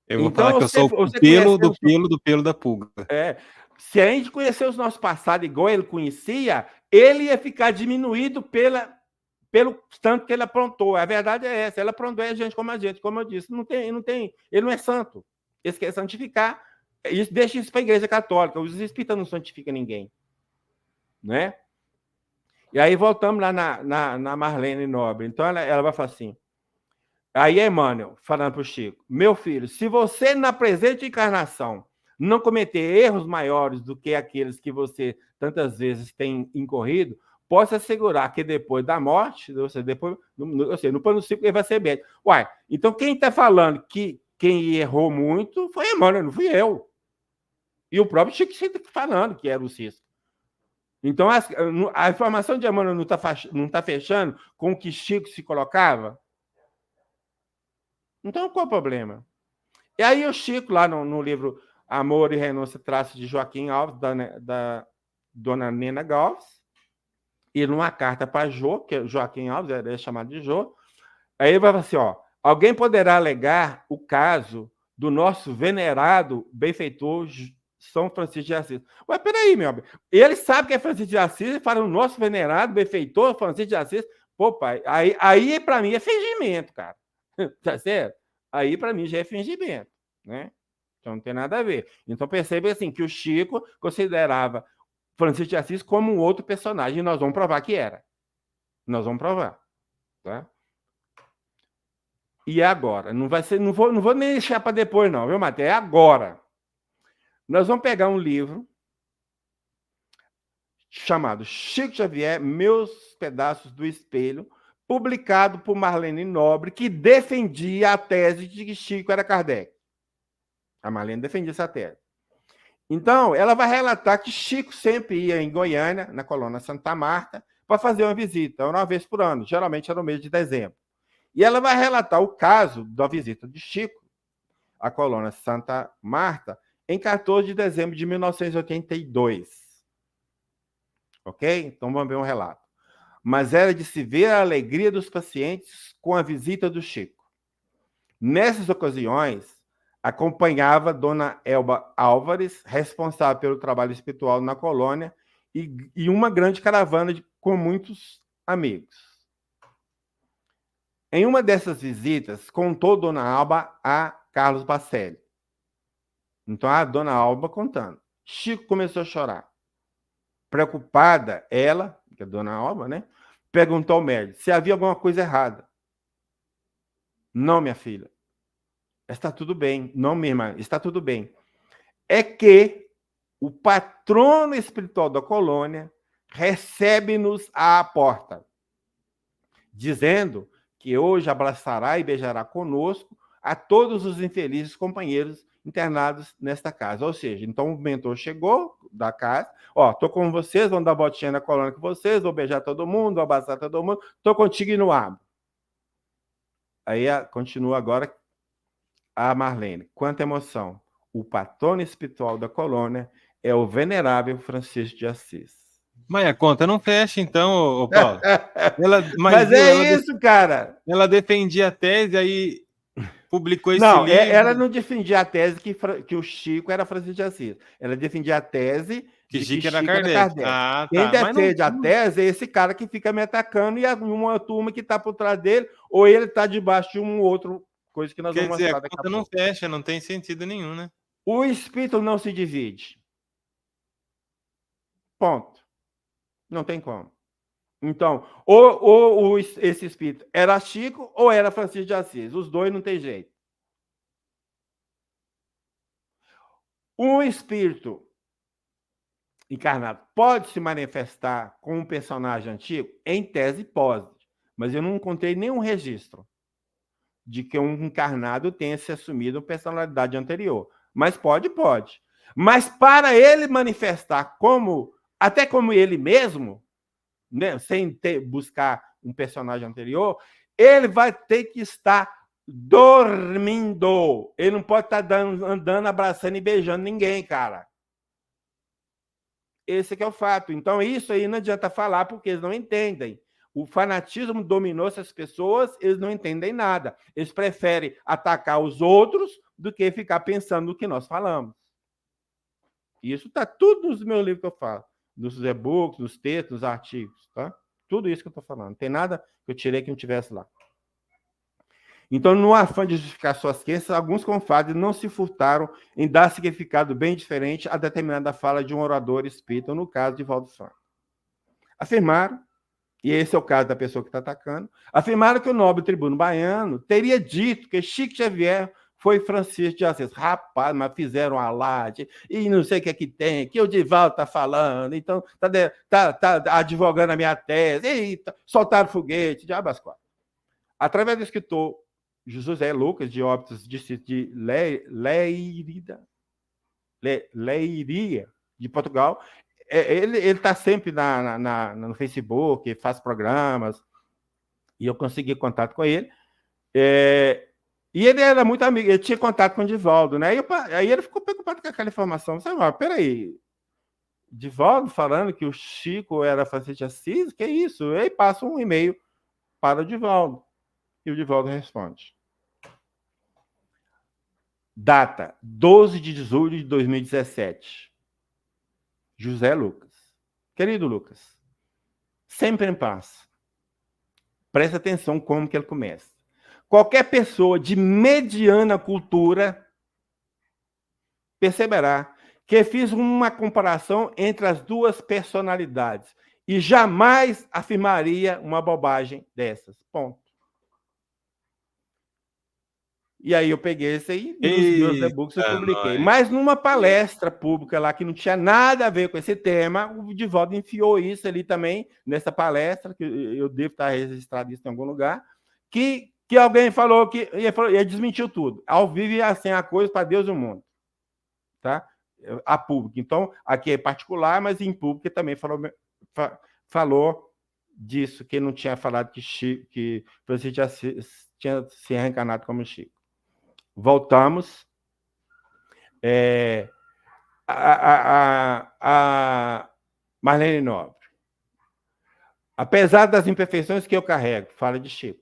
Eu vou falar que eu sou o pelo do pelo do pelo da pulga. Se a gente conhecer o nosso passado igual ele conhecia, ele ia ficar diminuído pelo tanto que ele aprontou. A verdade é essa. Ele aprontou a gente, como eu disse. Ele não é santo. Ele quer santificar. Isso, deixa isso para a Igreja Católica. Os espíritas não santificam ninguém. Né? E aí voltamos lá na Marlene Nobre. Então ela vai falar assim. Aí Emmanuel, falando para o Chico, meu filho, se você na presente encarnação não cometer erros maiores do que aqueles que você tantas vezes tem incorrido, possa assegurar que depois da morte, no plano ciclo, ele vai ser médico. Uai, então quem está falando que quem errou muito foi Emmanuel, não fui eu. E o próprio Chico está falando que era o Cisco. Então, a informação de Emmanuel não tá fechando com o que Chico se colocava? Então, qual é o problema? E aí o Chico, lá no livro Amor e Renúncia, traço de Joaquim Alves, da dona Nena Galves, e numa carta para Jô, que Joaquim Alves é chamado de Jô, aí ele vai falar assim, ó, alguém poderá alegar o caso do nosso venerado benfeitor São Francisco de Assis. Ué, peraí, meu amigo. Ele sabe que é Francisco de Assis e fala o nosso venerado benfeitor Francisco de Assis. Pô, pai, aí para mim é fingimento, cara. Tá certo? Aí para mim já é fingimento, né? Então não tem nada a ver. Então percebe assim que o Chico considerava Francisco de Assis como um outro personagem e nós vamos provar que era. Nós vamos provar, tá? E agora, não vou nem deixar para depois não, viu, Matheus? É agora. Nós vamos pegar um livro chamado Chico Xavier, Meus Pedaços do Espelho, publicado por Marlene Nobre, que defendia a tese de que Chico era Kardec. A Marlene defendia essa tese. Então, ela vai relatar que Chico sempre ia em Goiânia, na colônia Santa Marta, para fazer uma visita, uma vez por ano, geralmente era no mês de dezembro. E ela vai relatar o caso da visita de Chico à colônia Santa Marta em 14 de dezembro de 1982. Ok? Então, vamos ver um relato. Mas era de se ver a alegria dos pacientes com a visita do Chico. Nessas ocasiões, acompanhava Dona Elba Álvares, responsável pelo trabalho espiritual na colônia, e uma grande caravana com muitos amigos. Em uma dessas visitas, contou Dona Alba a Carlos Bacelli. Então, a Dona Alba contando. Chico começou a chorar. Preocupada, ela, que é a Dona Alba, né, perguntou ao médico se havia alguma coisa errada. Não, minha filha. Está tudo bem. Não, minha irmã, está tudo bem. É que o patrono espiritual da colônia recebe-nos à porta, dizendo que hoje abraçará e beijará conosco a todos os infelizes companheiros internados nesta casa. Ou seja, então o mentor chegou da casa, tô com vocês, vão dar botinha na colônia com vocês, vou beijar todo mundo, vou abraçar todo mundo, tô contigo e não abro. Aí continua agora a Marlene. Quanta emoção. O patrono espiritual da colônia é o venerável Francisco de Assis. Mas a conta não fecha, então, ô Paulo. Mas isso, cara. Ela defendia a tese, aí publicou esse livro. Ela não defendia a tese que o Chico era Francisco de Assis. Ela defendia a tese que Chico era Kardec. Quem defende a tese é esse cara que fica me atacando e uma turma que está por trás dele, ou ele está debaixo de um outro coisa que nós vamos mostrar daqui a pouco. A conta não fecha, não tem sentido nenhum, né? O espírito não se divide. Ponto. Não tem como. Então, ou esse espírito era Chico ou era Francisco de Assis. Os dois não tem jeito. Um espírito encarnado pode se manifestar com um personagem antigo? Em tese, pode. Mas eu não encontrei nenhum registro de que um encarnado tenha se assumido uma personalidade anterior. Mas pode. Mas para ele manifestar até como ele mesmo, né, sem buscar um personagem anterior, ele vai ter que estar dormindo. Ele não pode estar andando, abraçando e beijando ninguém, cara. Esse que é o fato. Então, isso aí não adianta falar, porque eles não entendem. O fanatismo dominou essas pessoas, eles não entendem nada. Eles preferem atacar os outros do que ficar pensando no que nós falamos. Isso está tudo nos meus livros que eu falo. Nos e-books, nos textos, nos artigos. Tá? Tudo isso que eu estou falando. Não tem nada que eu tirei que não tivesse lá. Então, no afã de justificar suas crenças, alguns confrades não se furtaram em dar significado bem diferente a determinada fala de um orador espírita, no caso de Valdo Franco. Afirmaram, e esse é o caso da pessoa que está atacando, afirmaram que o nobre tribuno baiano teria dito que Chico Xavier foi Francisco de Assis. Rapaz, mas fizeram alarde, e não sei o que é que tem, que o Divaldo está falando, então está advogando a minha tese, eita, soltaram foguete, diabo as quatro. Através do escritor José Lucas, de Óbidos, de Leiria, de Portugal, ele está sempre no Facebook, faz programas, e eu consegui contato com ele. E ele era muito amigo, ele tinha contato com o Divaldo, né? Aí ele ficou preocupado com aquela informação. Você fala, peraí, Divaldo falando que o Chico era Francisco de Assis? Que isso? Aí passa um e-mail para o Divaldo. E o Divaldo responde. Data, 12 de julho de 2017. José Lucas. Querido Lucas, sempre em paz. Presta atenção como que ele começa. Qualquer pessoa de mediana cultura perceberá que fiz uma comparação entre as duas personalidades e jamais afirmaria uma bobagem dessas. Ponto. E aí eu peguei esse aí, nos meus e-books eu publiquei. Mas numa palestra pública lá, que não tinha nada a ver com esse tema, o Divaldo enfiou isso ali também, nessa palestra, que eu devo estar registrado isso em algum lugar, que alguém falou que... Ele desmentiu tudo. Ao vivo e assim a coisa para Deus e o mundo. Tá? A público. Então, aqui é particular, mas em público também falou disso, que não tinha falado que Francisco tinha se reencarnado como Chico. Voltamos. A Marlene Nobre. Apesar das imperfeições que eu carrego, fala de Chico,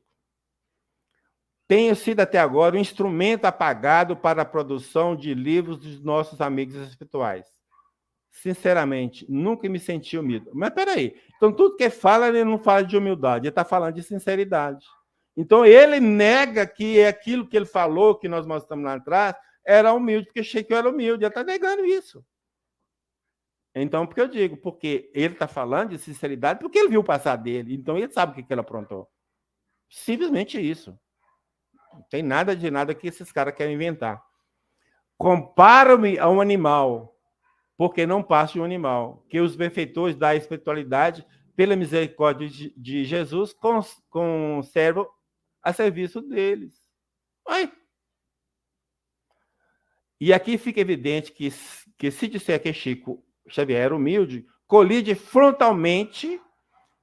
tenho sido até agora um instrumento apagado para a produção de livros dos nossos amigos espirituais. Sinceramente, nunca me senti humilde. Mas peraí, então tudo que fala, ele não fala de humildade, ele está falando de sinceridade. Então, ele nega que aquilo que ele falou, que nós mostramos lá atrás, era humilde, porque Chico era humilde. Ele está negando isso. Então, porque eu digo, porque ele está falando de sinceridade, porque ele viu o passado dele. Então, ele sabe o que ele aprontou. Simplesmente isso. Não tem nada que esses caras querem inventar. Comparo-me a um animal, porque não passo de um animal, que os benfeitores da espiritualidade, pela misericórdia de Jesus, conservam a serviço deles. Ai. E aqui fica evidente que se disser que Chico Xavier era humilde, colide frontalmente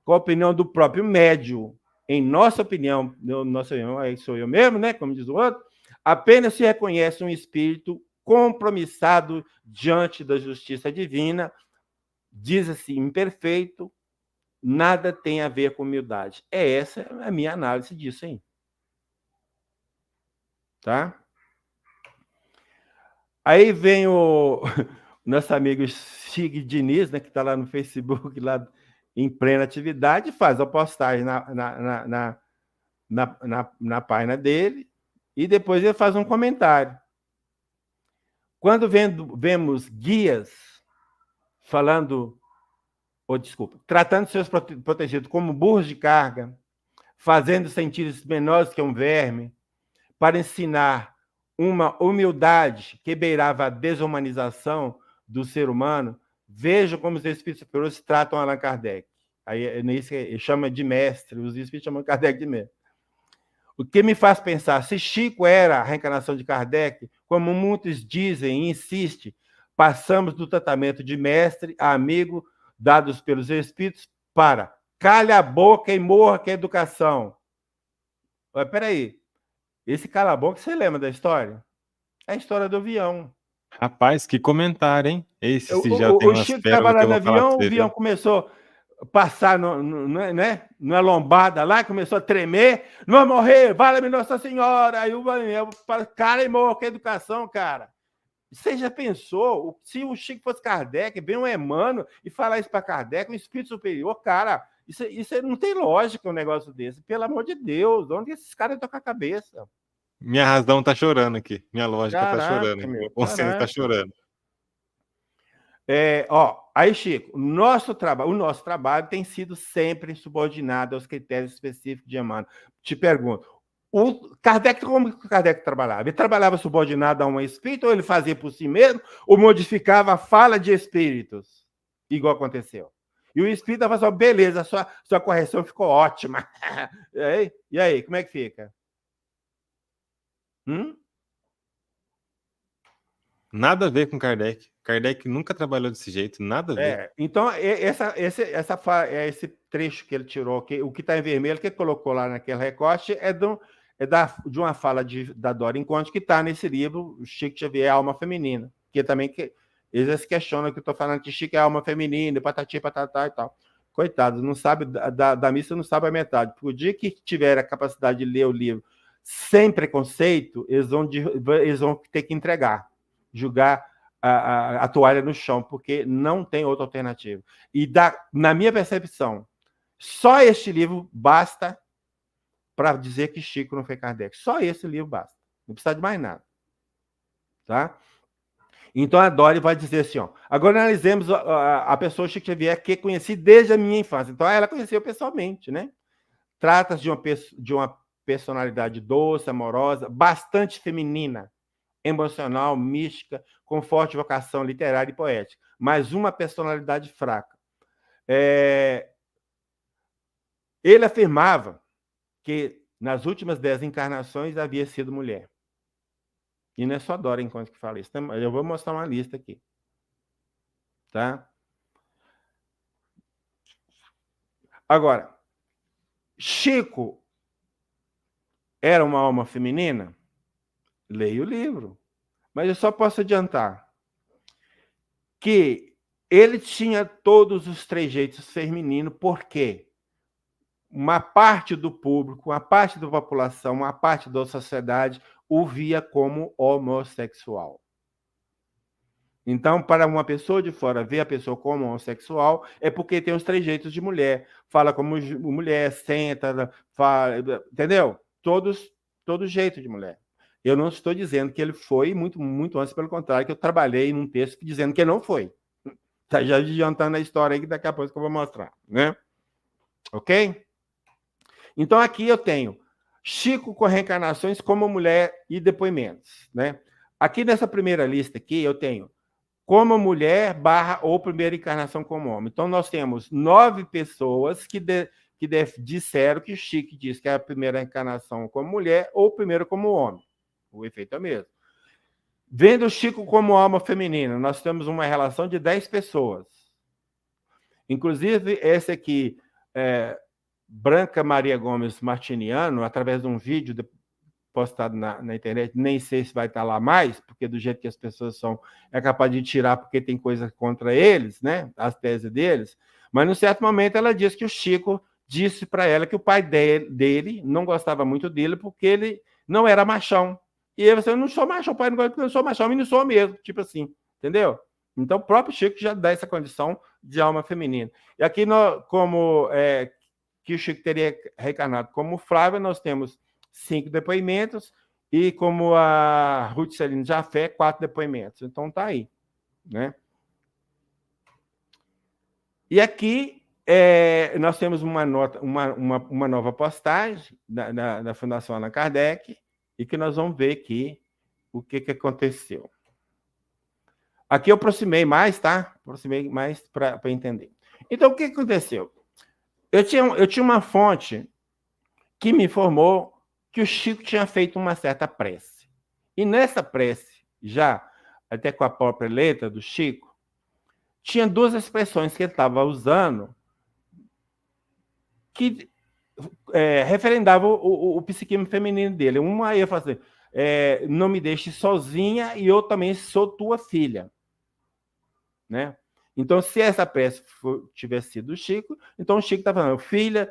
com a opinião do próprio médium. Em nossa opinião, aí sou eu mesmo, né? Como diz o outro, apenas se reconhece um espírito compromissado diante da justiça divina, diz assim, imperfeito, nada tem a ver com humildade. Essa é a minha análise disso aí. Tá? Aí vem o nosso amigo Chig Diniz, né, que está lá no Facebook, lá em plena atividade, faz a postagem na página dele, e depois ele faz um comentário. Quando vemos guias falando, tratando seus protegidos como burros de carga, fazendo sentir menores que um verme, para ensinar uma humildade que beirava a desumanização do ser humano, veja como os espíritos superiores tratam Allan Kardec. Aí nisso ele chama de mestre, os espíritos chamam Kardec de mestre. O que me faz pensar, se Chico era a reencarnação de Kardec, como muitos dizem e insistem, passamos do tratamento de mestre a amigo dados pelos espíritos para calha a boca e morra que é educação. Espera aí, esse cala a boca, você lembra da história? É a história do avião. Rapaz, que comentário, hein? Esse se já tem O umas Chico estava pérolas que lá eu no vou falar pra avião, o você, avião viu? começou a passar na lombada lá, começou a tremer, não vai morrer, vale-me Nossa Senhora. Aí o cara e morre, que educação, cara. Você já pensou, se o Chico fosse Kardec, vem um Emmanuel e falar isso para Kardec, um espírito superior, cara, isso não tem lógica um negócio desse, pelo amor de Deus, onde esses caras tocam a cabeça? Minha razão tá chorando aqui. Minha lógica tá chorando. Caraca, meu, Meu consciência tá caraca. chorando. Aí, Chico, o nosso trabalho tem sido sempre subordinado aos critérios específicos de Emmanuel. Te pergunto, o Kardec, como o Kardec trabalhava? Ele trabalhava subordinado a um espírito, ou ele fazia por si mesmo, ou modificava a fala de espíritos, igual aconteceu? E o espírito falava assim, beleza, sua correção ficou ótima. E aí, como é que fica? Nada a ver com Kardec. Kardec nunca trabalhou desse jeito, nada a ver. Então, esse trecho que ele tirou, o que está em vermelho, que ele colocou lá naquele recorte, de uma fala da Dora Conte, que está nesse livro, Chico Xavier, Alma Feminina, que também eles se questionam que eu estou falando que Chico é alma feminina, patati, patatá e tal. Coitado, não sabe da missa, não sabe a metade. Porque o dia que tiver a capacidade de ler o livro sem preconceito, eles vão ter que entregar, julgar a toalha no chão, porque não tem outra alternativa. E, na minha percepção, só este livro basta para dizer que Chico não foi Kardec. Só esse livro basta. Não precisa de mais nada. Tá? Então, a Dori vai dizer assim, agora analisemos a pessoa Chico Xavier que conheci desde a minha infância. Então, ela conheceu pessoalmente, né? Trata-se de uma personalidade doce, amorosa, bastante feminina, emocional, mística, com forte vocação literária e poética, mas uma personalidade fraca. Ele afirmava que nas últimas 10 encarnações havia sido mulher. E não é só Dora Conte que fala isso. Eu vou mostrar uma lista aqui. Tá? Agora, Chico era uma alma feminina? Leia o livro. Mas eu só posso adiantar que ele tinha todos os trejeitos femininos, porque uma parte do público, uma parte da população, uma parte da sociedade o via como homossexual. Então, para uma pessoa de fora ver a pessoa como homossexual, é porque tem os trejeitos de mulher. Fala como mulher, senta, fala, entendeu? Todo jeito de mulher. Eu não estou dizendo que ele foi, muito, muito antes, pelo contrário, que eu trabalhei num texto dizendo que ele não foi. Está já adiantando a história aí, que daqui a pouco eu vou mostrar. Né? Ok? Então, aqui eu tenho Chico com reencarnações como mulher e depoimentos. Né? Aqui nessa primeira lista aqui, eu tenho como mulher ou primeira encarnação como homem. Então, nós temos 9 pessoas que disseram que Chico diz que é a primeira encarnação como mulher ou primeiro como homem. O efeito é o mesmo. Vendo o Chico como alma feminina, nós temos uma relação de 10 pessoas. Inclusive, esse aqui, Branca Maria Gomes Martiniano, através de um vídeo postado na internet, nem sei se vai estar lá mais, porque do jeito que as pessoas são, é capaz de tirar porque tem coisa contra eles, né? As teses deles. Mas, num certo momento, ela disse que o Chico disse para ela que o pai dele não gostava muito dele porque ele não era machão. E ele falou, eu não sou machão, pai, não eu sou machão, e não sou mesmo, tipo assim, entendeu? Então, o próprio Chico já dá essa condição de alma feminina. E aqui, que o Chico teria reencarnado como Flávia, nós temos 5 depoimentos, e como a Ruth Celino Jafé, 4 depoimentos. Então, tá aí, né? E aqui nós temos uma nova postagem da Fundação Allan Kardec, e que nós vamos ver aqui o que aconteceu. Aqui eu aproximei mais, tá? Aproximei mais para entender. Então, o que aconteceu? Eu tinha uma fonte que me informou que o Chico tinha feito uma certa prece. E nessa prece, já até com a própria letra do Chico, tinha 2 expressões que ele estava usando que referendavam o psiquismo feminino dele. Uma aí eu falei assim, não me deixe sozinha, e eu também sou tua filha. Né? Então, se essa prece tivesse sido o Chico, então o Chico está falando, filha,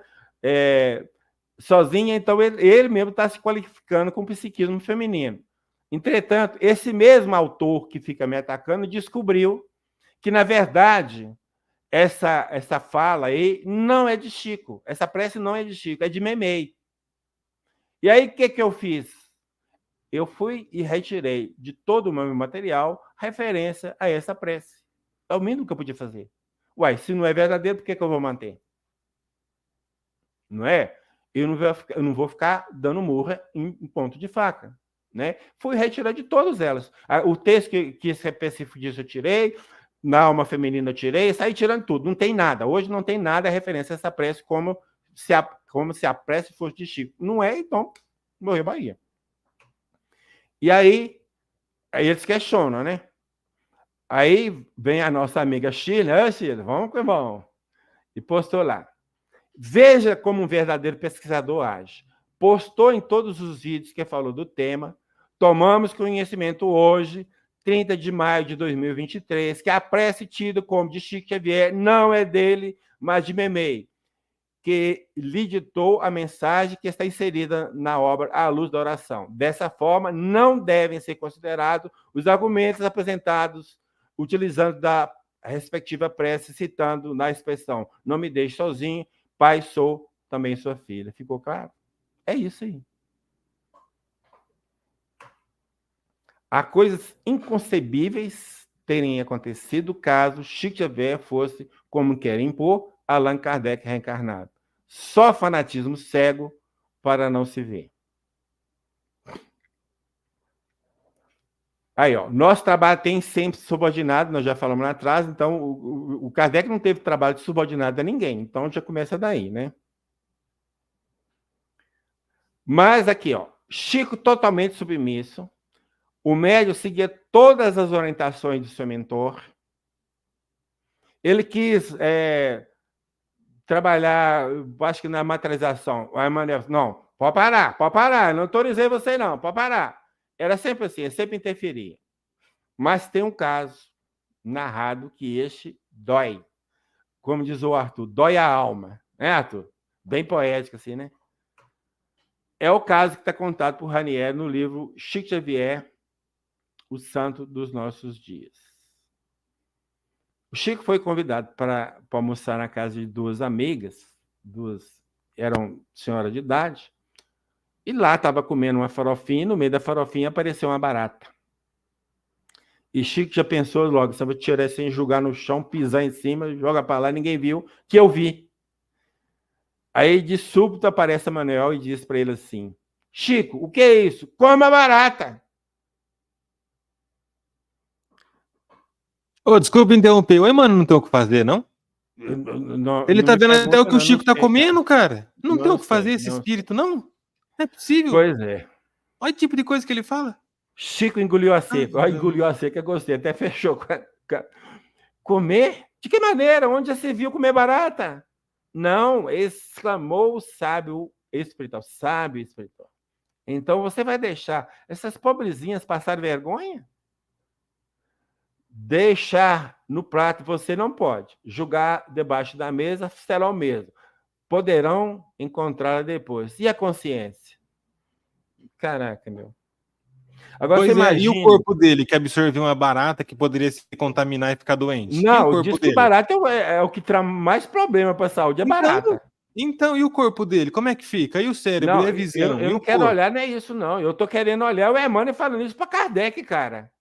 sozinha, então ele mesmo está se qualificando com o psiquismo feminino. Entretanto, esse mesmo autor que fica me atacando descobriu que, na verdade, essa fala aí não é de Chico, essa prece não é de Chico, é de Memei. E aí, o que eu fiz? Eu fui e retirei de todo o meu material referência a essa prece. É o mínimo que eu podia fazer. Uai, se não é verdadeiro, por que eu vou manter? Não é? Eu não vou ficar dando murra em ponto de faca. Né? Fui retirar de todas elas. O texto que esse específico disso eu tirei, na alma feminina eu tirei, saí tirando tudo. Não tem nada. Hoje não tem nada a referência a essa prece como se a prece fosse de Chico. Não é, então, morreu Bahia. E aí eles questionam, né? Aí vem a nossa amiga Sheila, Sheila, vamos que vamos. E postou lá. Veja como um verdadeiro pesquisador age. Postou em todos os vídeos que falou do tema. Tomamos conhecimento hoje, 30 de maio de 2023, que a prece tida como de Chico Xavier não é dele, mas de Memei, que lhe ditou a mensagem que está inserida na obra À Luz da Oração. Dessa forma, não devem ser considerados os argumentos apresentados utilizando da respectiva prece, citando na expressão, não me deixe sozinho, pai sou, também sua filha. Ficou claro? É isso aí. Há coisas inconcebíveis terem acontecido caso Chico Xavier fosse, como quer impor, Allan Kardec reencarnado. Só fanatismo cego para não se ver. Aí, ó, nosso trabalho tem sempre subordinado, nós já falamos lá atrás, então o Kardec não teve trabalho de subordinado a ninguém, então já começa daí, né? Mas aqui, ó, Chico totalmente submisso, o médium seguia todas as orientações do seu mentor, ele quis trabalhar, acho que na materialização, não, pode parar, não autorizei você não, pode parar. Era sempre assim, ele sempre interferia. Mas tem um caso narrado que este dói. Como diz o Arthur, dói a alma. Né, Arthur? Bem poético assim, né? É o caso que está contado por Ranieri no livro Chico Xavier, o Santo dos Nossos Dias. O Chico foi convidado para almoçar na casa de 2 amigas, eram senhoras de idade, e lá estava comendo uma farofinha, e no meio da farofinha apareceu uma barata. E Chico já pensou logo, se eu vou tirar sem jogar no chão, pisar em cima, joga para lá, ninguém viu, que eu vi. Aí de súbito aparece Manuel e diz para ele assim, Chico, o que é isso? Come a barata! Desculpa interromper. Oi, mano, não tem o que fazer, não? Ele tá vendo até o que o Chico tá comendo, cara. Não tem o que fazer esse espírito, não? Não é possível. Pois é. Olha o tipo de coisa que ele fala. Chico engoliu a seca. Engoliu a seca, eu gostei, até fechou. Comer? De que maneira? Onde já se viu comer barata? Não, exclamou o sábio espiritual. Sábio espiritual. Então você vai deixar essas pobrezinhas passar vergonha? Deixar no prato você não pode. Julgar debaixo da mesa será o mesmo. Poderão encontrá-la depois. E a consciência? Caraca, meu. Agora Pois você imagina... E o corpo dele, que absorveu uma barata que poderia se contaminar e ficar doente? Não, diz que barata é o que traz mais problema para a saúde, é barata. Então, e o corpo dele? Como é que fica? E o cérebro? Não, e a visão? eu não quero olhar nem isso, não. Eu tô querendo olhar o Emmanuel falando isso para Kardec, cara.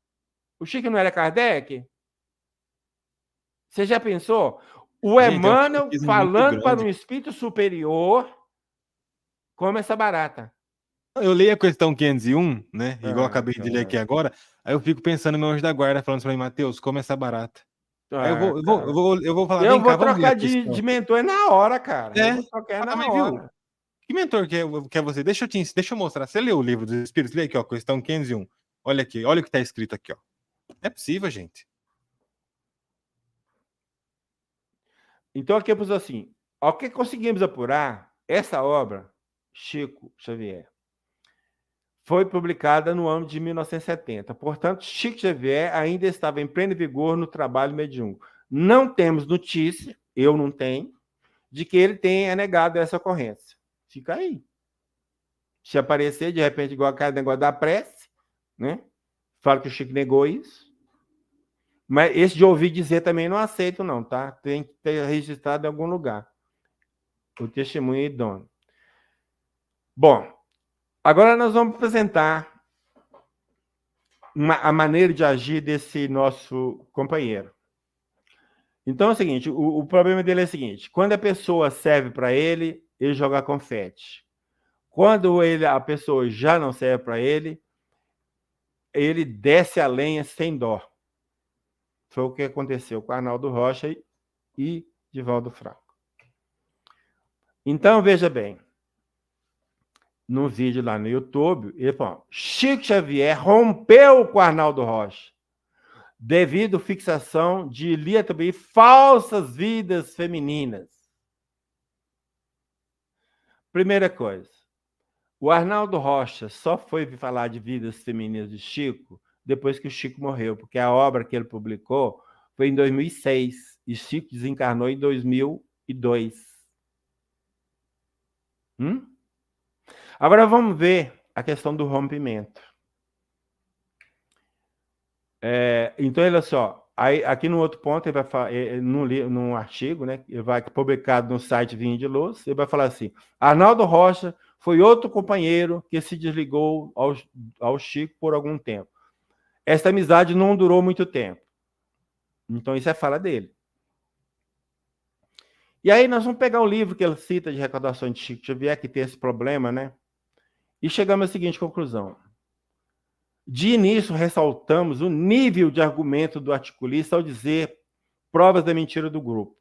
O Chico não era Kardec? Você já pensou? O Emmanuel falando para um espírito superior como essa barata. Eu leio a questão 501, né? Igual eu acabei de ler aqui agora. Aí eu fico pensando no meu anjo da guarda falando para mim, Mateus, como essa barata. Aí eu vou falar, eu vou trocar de mentor na hora, cara. É? Eu vou trocar na hora. Viu? Que mentor que é você? Deixa eu mostrar. Você leu o livro dos Espíritos? Lê aqui, ó, questão 501. Olha aqui, olha o que está escrito aqui, ó. É possível, gente. Então aqui é assim, ao que conseguimos apurar, essa obra, Chico Xavier, foi publicada no ano de 1970. Portanto, Chico Xavier ainda estava em pleno vigor no trabalho mediúnico. Não temos notícia, eu não tenho, de que ele tenha negado essa ocorrência. Fica aí. Se aparecer, de repente, igual aquele negócio da prece, né? Fala que o Chico negou isso. Mas esse de ouvir dizer também não aceito, não, tá? Tem que ter registrado em algum lugar. O testemunho idôneo. Bom, agora nós vamos apresentar a maneira de agir desse nosso companheiro. Então é o seguinte, o problema dele é o seguinte, quando a pessoa serve para ele, ele joga confete. Quando a pessoa já não serve para ele desce a lenha sem dó. Foi o que aconteceu com Arnaldo Rocha e Divaldo Franco. Então, veja bem, no vídeo lá no YouTube, ele falou, Chico Xavier rompeu com Arnaldo Rocha devido à fixação de também falsas vidas femininas. Primeira coisa, o Arnaldo Rocha só foi falar de vidas femininas de Chico depois que o Chico morreu, porque a obra que ele publicou foi em 2006 e Chico desencarnou em 2002. Agora vamos ver a questão do rompimento. Então, olha só, aí, aqui no outro ponto, ele vai falar, num artigo, né, ele vai publicado no site Vinho de Luz, ele vai falar assim, Arnaldo Rocha foi outro companheiro que se desligou ao Chico por algum tempo. Essa amizade não durou muito tempo. Então, isso é fala dele. E aí, nós vamos pegar o livro que ele cita de recordações de Chico Xavier, que tem esse problema, né? E chegamos à seguinte conclusão. De início, ressaltamos o nível de argumento do articulista ao dizer provas da mentira do grupo,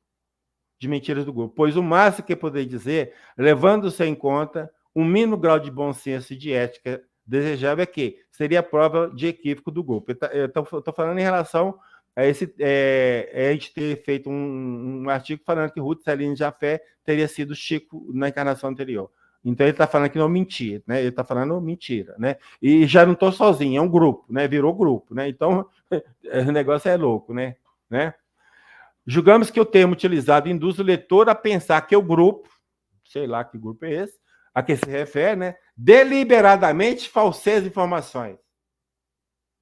de mentiras do grupo, pois o máximo que poderia dizer, levando-se em conta um mínimo grau de bom senso e de ética desejável, é que seria a prova de equívoco do grupo. Eu estou falando em relação a a gente ter feito um artigo falando que Ruth Celine Jafé teria sido Chico na encarnação anterior. Então ele está falando que não mentir, né? Ele está falando mentira, né? E já não estou sozinho, é um grupo, né? Virou grupo, né? Então o negócio é louco, né? Julgamos que o termo utilizado induz o leitor a pensar que o grupo, sei lá que grupo é esse, a que se refere, né? Deliberadamente falseias informações.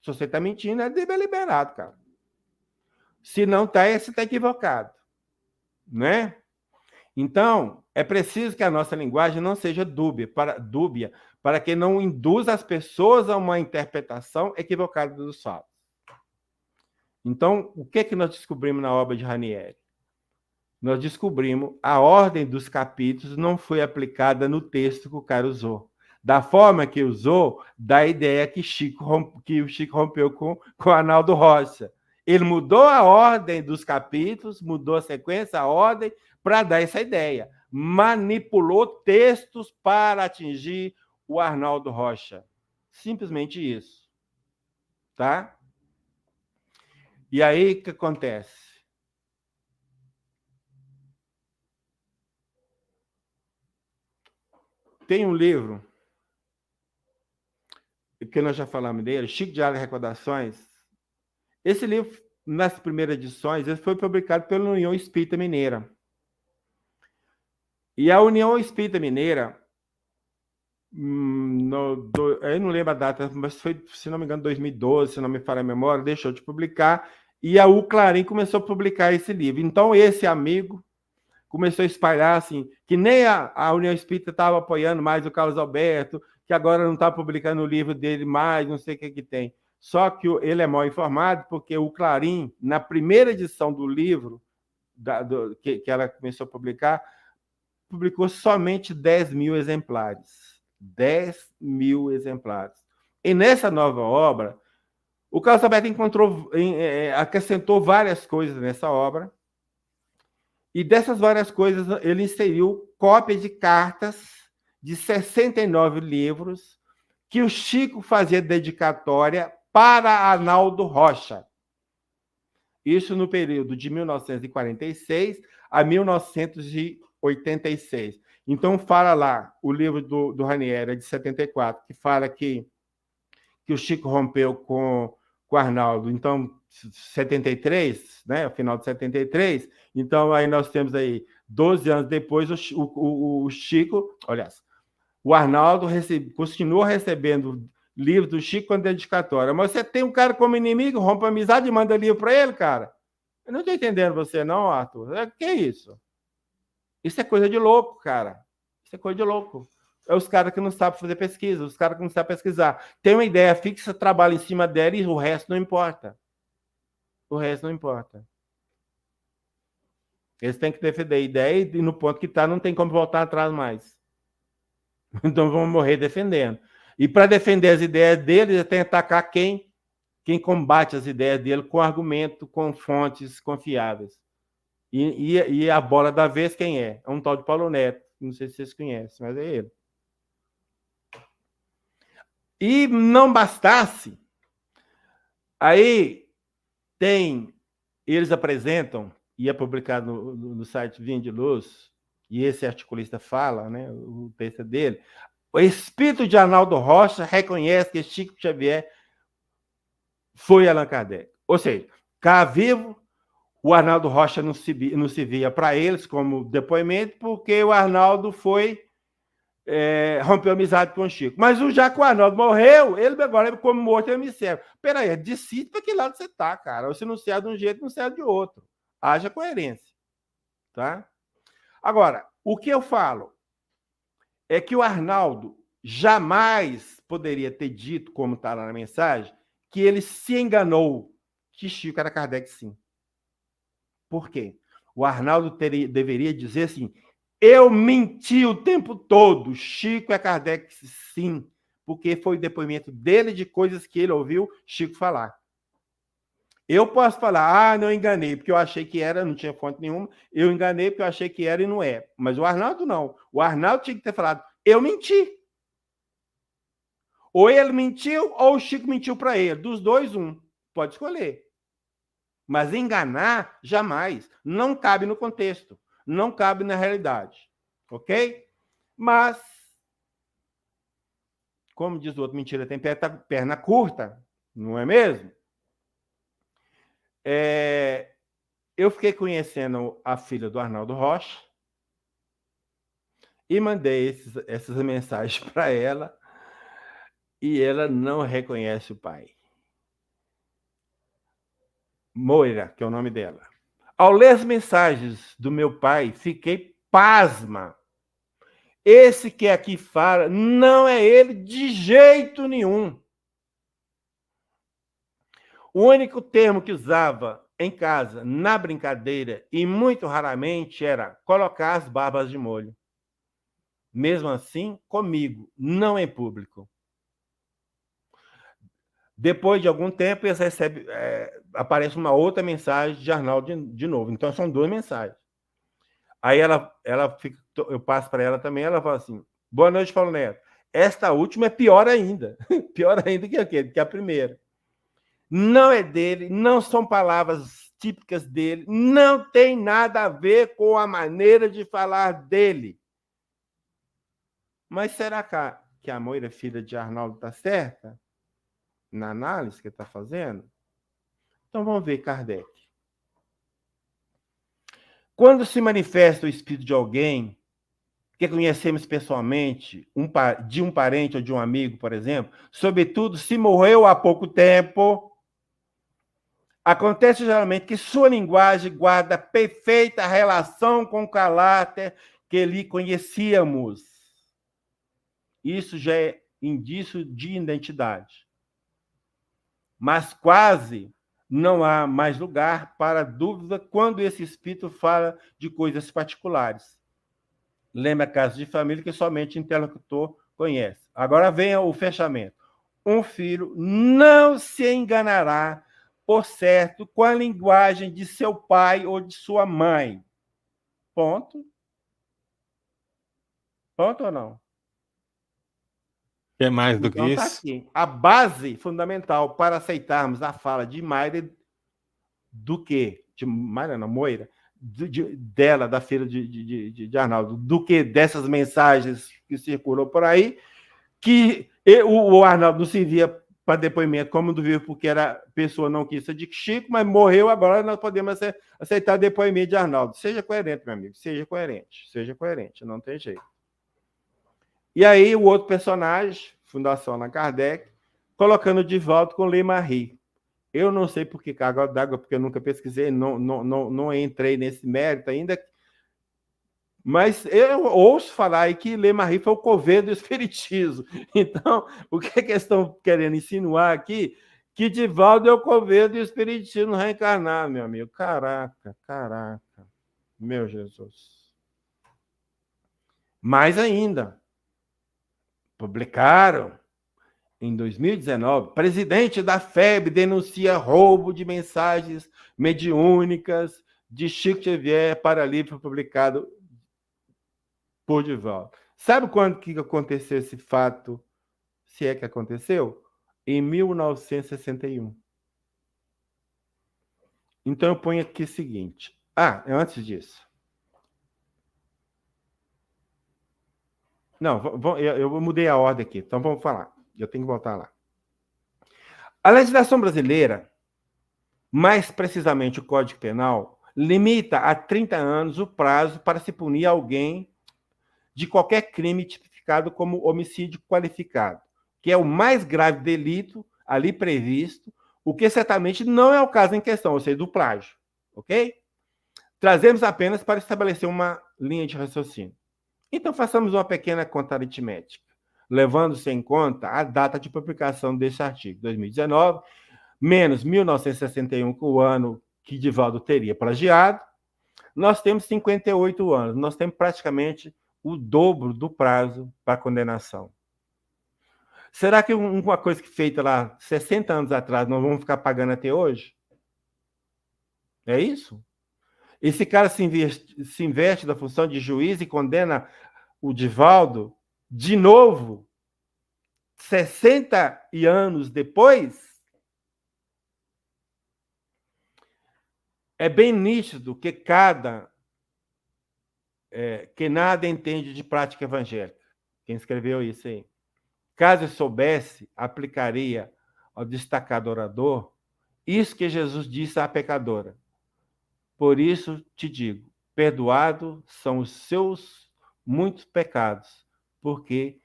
Se você está mentindo, é deliberado, cara. Se não está, você está equivocado, né? Então, é preciso que a nossa linguagem não seja dúbia para que não induza as pessoas a uma interpretação equivocada dos fatos. Então, o que nós descobrimos na obra de Ranieri? Nós descobrimos a ordem dos capítulos não foi aplicada no texto que o cara usou. Da forma que usou, dá a ideia que o Chico rompeu com Arnaldo Rocha. Ele mudou a ordem dos capítulos, mudou a sequência, a ordem, para dar essa ideia. Manipulou textos para atingir o Arnaldo Rocha. Simplesmente isso. tá? E aí, o que acontece? Tem um livro, que nós já falamos dele, Chico Diário de Recordações. Esse livro, nas primeiras edições, ele foi publicado pela União Espírita Mineira. E a União Espírita Mineira, eu não lembro a data, mas foi, se não me engano, 2012, se não me falha a memória, deixou de publicar, e a U Clarim começou a publicar esse livro. Então, esse amigo começou a espalhar, assim, que nem a União Espírita estava apoiando mais o Carlos Alberto, que agora não está publicando o livro dele mais, não sei o que tem. Só que ele é mal informado, porque o Clarim, na primeira edição do livro, que ela começou a publicar, publicou somente 10 mil exemplares. 10 mil exemplares. E nessa nova obra, o Carlos Alberto acrescentou várias coisas nessa obra, e dessas várias coisas ele inseriu cópia de cartas de 69 livros que o Chico fazia dedicatória para Arnaldo Rocha. Isso no período de 1946 a 1986. Então, fala lá, o livro do Ranieri, é de 74, que fala que o Chico rompeu com o Arnaldo. Então, 73, né? O final de 73. Então, aí nós temos aí, 12 anos depois, o Chico, olha, o Arnaldo continua recebendo livro do Chico com dedicatória. Mas você tem um cara como inimigo, rompe a amizade e manda livro para ele, cara? Eu não estou entendendo você, não, Arthur. Que é isso? Isso é coisa de louco, cara. Isso é coisa de louco. É os caras que não sabem fazer pesquisa, os caras que não sabem pesquisar. Tem uma ideia fixa, trabalha em cima dela e o resto não importa. O resto não importa. Eles têm que defender a ideia e no ponto que está, não tem como voltar atrás mais. Então vão morrer defendendo. E para defender as ideias deles, tem que atacar quem combate as ideias dele com argumento, com fontes confiáveis. E a bola da vez quem é? É um tal de Paulo Neto. Não sei se vocês conhecem, mas é ele. E não bastasse, aí eles apresentam, e é publicado no site Vinha de Luz, e esse articulista fala, né, o texto dele, o espírito de Arnaldo Rocha reconhece que Chico Xavier foi Allan Kardec. Ou seja, cá vivo, o Arnaldo Rocha não se via para eles como depoimento, porque o Arnaldo rompeu amizade com o Chico. Mas já que o Arnaldo morreu, ele agora, como morto, ele me serve. Peraí, decide para que lado você tá, cara. Você não serve de um jeito, não serve de outro. Haja coerência. Tá? Agora, o que eu falo é que o Arnaldo jamais poderia ter dito, como está lá na mensagem, que ele se enganou, que Chico era Kardec, sim. Por quê? O Arnaldo deveria dizer assim: eu menti o tempo todo, Chico é Kardec, sim, porque foi o depoimento dele de coisas que ele ouviu Chico falar. Eu posso falar, não enganei, porque eu achei que era, não tinha fonte nenhuma, eu enganei porque eu achei que era e não é. Mas o Arnaldo não. O Arnaldo tinha que ter falado, eu menti. Ou ele mentiu, ou o Chico mentiu para ele. Dos dois, um. Pode escolher. Mas enganar, jamais. Não cabe no contexto. Não cabe na realidade. Ok? Mas, como diz o outro, mentira tem perna curta, não é mesmo? Eu fiquei conhecendo a filha do Arnaldo Rocha e mandei essas mensagens para ela e ela não reconhece o pai. Moira, que é o nome dela. Ao ler as mensagens do meu pai, fiquei pasma. Esse que aqui fala não é ele de jeito nenhum. O único termo que usava em casa, na brincadeira, e muito raramente, era colocar as barbas de molho. Mesmo assim, comigo, não em público. Depois de algum tempo, eles recebem, aparece uma outra mensagem de Arnaldo de novo. Então, são duas mensagens. Aí ela fica, eu passo para ela também, ela fala assim, boa noite, Paulo Neto. Esta última é pior ainda. Pior ainda que a primeira. não é dele, não são palavras típicas dele, não tem nada a ver com a maneira de falar dele. Mas será que a Moira, filha de Arnaldo, está certa na análise que está fazendo? Então vamos ver Kardec. Quando se manifesta o espírito de alguém que conhecemos pessoalmente, de um parente ou de um amigo, por exemplo, sobretudo se morreu há pouco tempo, acontece geralmente que sua linguagem guarda perfeita relação com o caráter que lhe conhecíamos. Isso já é indício de identidade. Mas quase não há mais lugar para dúvida quando esse espírito fala de coisas particulares. Lembra casos de família que somente o interlocutor conhece. Agora vem o fechamento. Um filho não se enganará, por certo, com a linguagem de seu pai ou de sua mãe. Ponto. Ponto ou não? É mais do que Então está isso? aqui. A base fundamental para aceitarmos a fala de Mayra do que? De Mayra não, Moira. Dela, da filha de Arnaldo, do que dessas mensagens que circulou por aí, que o Arnaldo não servia para depoimento como do vivo, porque era pessoa não quista de Chico, mas morreu, agora nós podemos aceitar depoimento de Arnaldo. Seja coerente, meu amigo, seja coerente, não tem jeito. E aí o outro personagem, Fundação Allan Kardec, colocando de volta com Le Marie. Eu não sei por que carga d'água, porque eu nunca pesquisei, não entrei nesse mérito ainda, mas eu ouço falar aí que Le Marie foi o coveiro do espiritismo. Então, o que eles estão querendo insinuar aqui? Que Divaldo é o coveiro do espiritismo reencarnar, meu amigo. Caraca. Meu Jesus. Mais ainda, publicaram em 2019, presidente da FEB denuncia roubo de mensagens mediúnicas de Chico Xavier para livro publicado por Divaldo. Sabe quando que aconteceu esse fato? Se é que aconteceu? Em 1961. Então eu ponho aqui o seguinte. Antes disso. Não, eu mudei a ordem aqui, então vamos falar. Eu tenho que voltar lá. A legislação brasileira, mais precisamente o Código Penal, limita a 30 anos o prazo para se punir alguém de qualquer crime tipificado como homicídio qualificado, que é o mais grave delito ali previsto, o que certamente não é o caso em questão, ou seja, do plágio, ok? Trazemos apenas para estabelecer uma linha de raciocínio. Então, façamos uma pequena conta aritmética, levando-se em conta a data de publicação deste artigo, 2019, menos 1961, que o ano que Divaldo teria plagiado, nós temos 58 anos, nós temos praticamente o dobro do prazo para condenação. Será que uma coisa que feita lá 60 anos atrás, nós vamos ficar pagando até hoje? É isso? Esse cara se investe da função de juiz e condena o Divaldo de novo, 60 anos depois? É bem nítido que que nada entende de prática evangélica. Quem escreveu isso aí? Caso eu soubesse, aplicaria ao destacado orador isso que Jesus disse à pecadora. Por isso te digo, perdoados são os seus muitos pecados, porque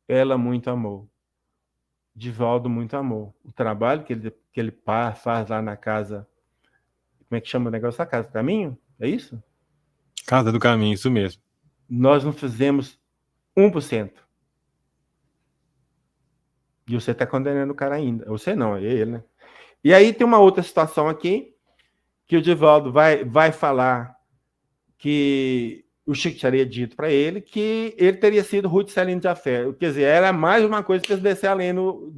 ela muito amou. Divaldo muito amou. O trabalho que ele faz lá na casa, como é que chama o negócio da Casa do Caminho? É isso? Casa do Caminho, isso mesmo. Nós não fizemos 1%. E você está condenando o cara ainda. Você não, é ele, né? E aí tem uma outra situação aqui, que o Divaldo vai falar que o Chico teria dito para ele que ele teria sido Ruth Celino de Afé. Quer dizer, era mais uma coisa que eles descer além no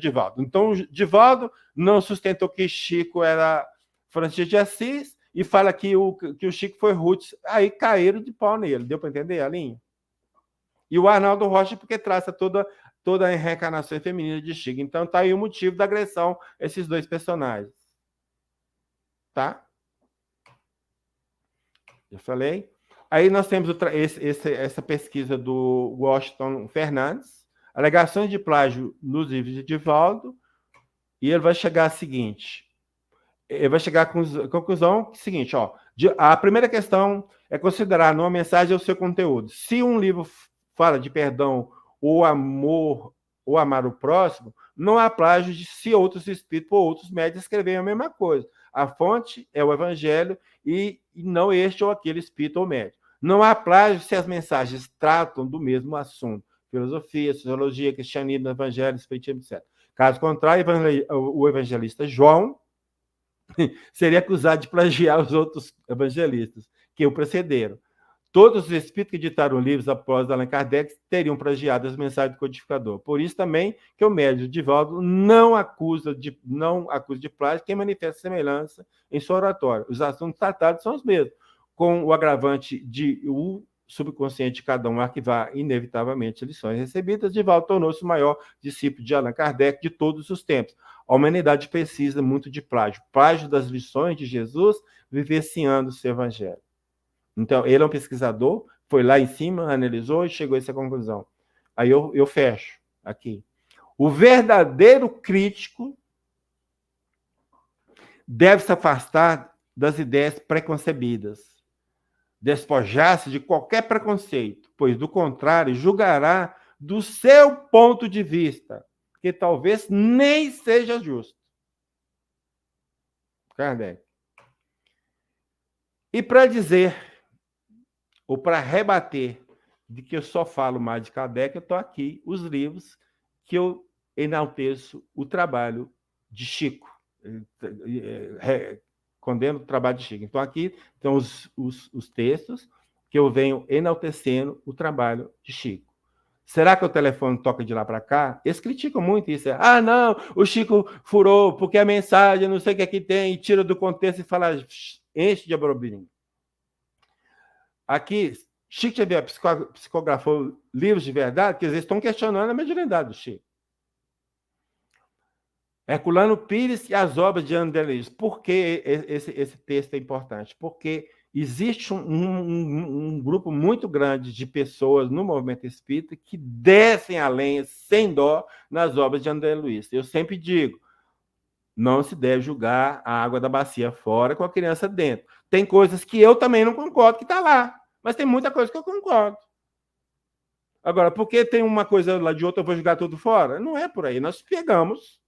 Divaldo. Então, o Divaldo não sustentou que Chico era Francisco de Assis e fala que o Chico foi Ruth. Aí caíram de pau nele. Deu para entender a linha? E o Arnaldo Rocha, porque traça toda toda a reencarnação feminina de Chico. Então está aí o motivo da agressão a esses dois personagens. Tá? Já falei. Aí nós temos essa pesquisa do Washington Fernandes, alegações de plágio nos livros de Divaldo, e ele vai chegar ao seguinte, ele vai chegar à conclusão seguinte, ó, a primeira questão é considerar numa mensagem o seu conteúdo. Se um livro fala de perdão ou amor, ou amar o próximo, não há plágio de se outros espíritos ou outros médios escreverem a mesma coisa. A fonte é o Evangelho e não este ou aquele espírito ou médium. Não há plágio se as mensagens tratam do mesmo assunto. Filosofia, sociologia, cristianismo, evangelho, espiritismo, etc. Caso contrário, o evangelista João seria acusado de plagiar os outros evangelistas que o precederam. Todos os espíritos que editaram livros após Allan Kardec teriam plagiado as mensagens do codificador. Por isso também que o médium Divaldo não acusa de plágio quem manifesta semelhança em sua oratória. Os assuntos tratados são os mesmos, com o agravante de o subconsciente de cada um arquivar inevitavelmente lições recebidas. Divaldo tornou-se o maior discípulo de Allan Kardec de todos os tempos. A humanidade precisa muito de plágio. Plágio das lições de Jesus, vivenciando o seu evangelho. Então, ele é um pesquisador, foi lá em cima, analisou e chegou a essa conclusão. Aí eu fecho aqui. O verdadeiro crítico deve se afastar das ideias preconcebidas, despojar-se de qualquer preconceito, pois, do contrário, julgará do seu ponto de vista, que talvez nem seja justo. Kardec. E para dizer, ou para rebater de que eu só falo mais de Kardec, eu estou aqui, os livros que eu enalteço o trabalho de Chico. Condeno o trabalho de Chico. Então, aqui estão os textos que eu venho enaltecendo o trabalho de Chico. Será que o telefone toca de lá para cá? Eles criticam muito isso. Ah, não, o Chico furou, porque a mensagem, não sei o que aqui tem, e tira do contexto e fala, enche de abrobirinho. Aqui, Chico Xavier psicografou livros de verdade, que eles estão questionando a mediunidade do Chico. Herculano Pires e as obras de André Luiz. Por que esse texto é importante? Porque existe um grupo muito grande de pessoas no movimento espírita que descem a lenha sem dó nas obras de André Luiz. Eu sempre digo, não se deve julgar a água da bacia fora com a criança dentro. Tem coisas que eu também não concordo que está lá, mas tem muita coisa que eu concordo. Agora, porque tem uma coisa lá de outra, eu vou jogar tudo fora? Não é por aí. Nós pegamos.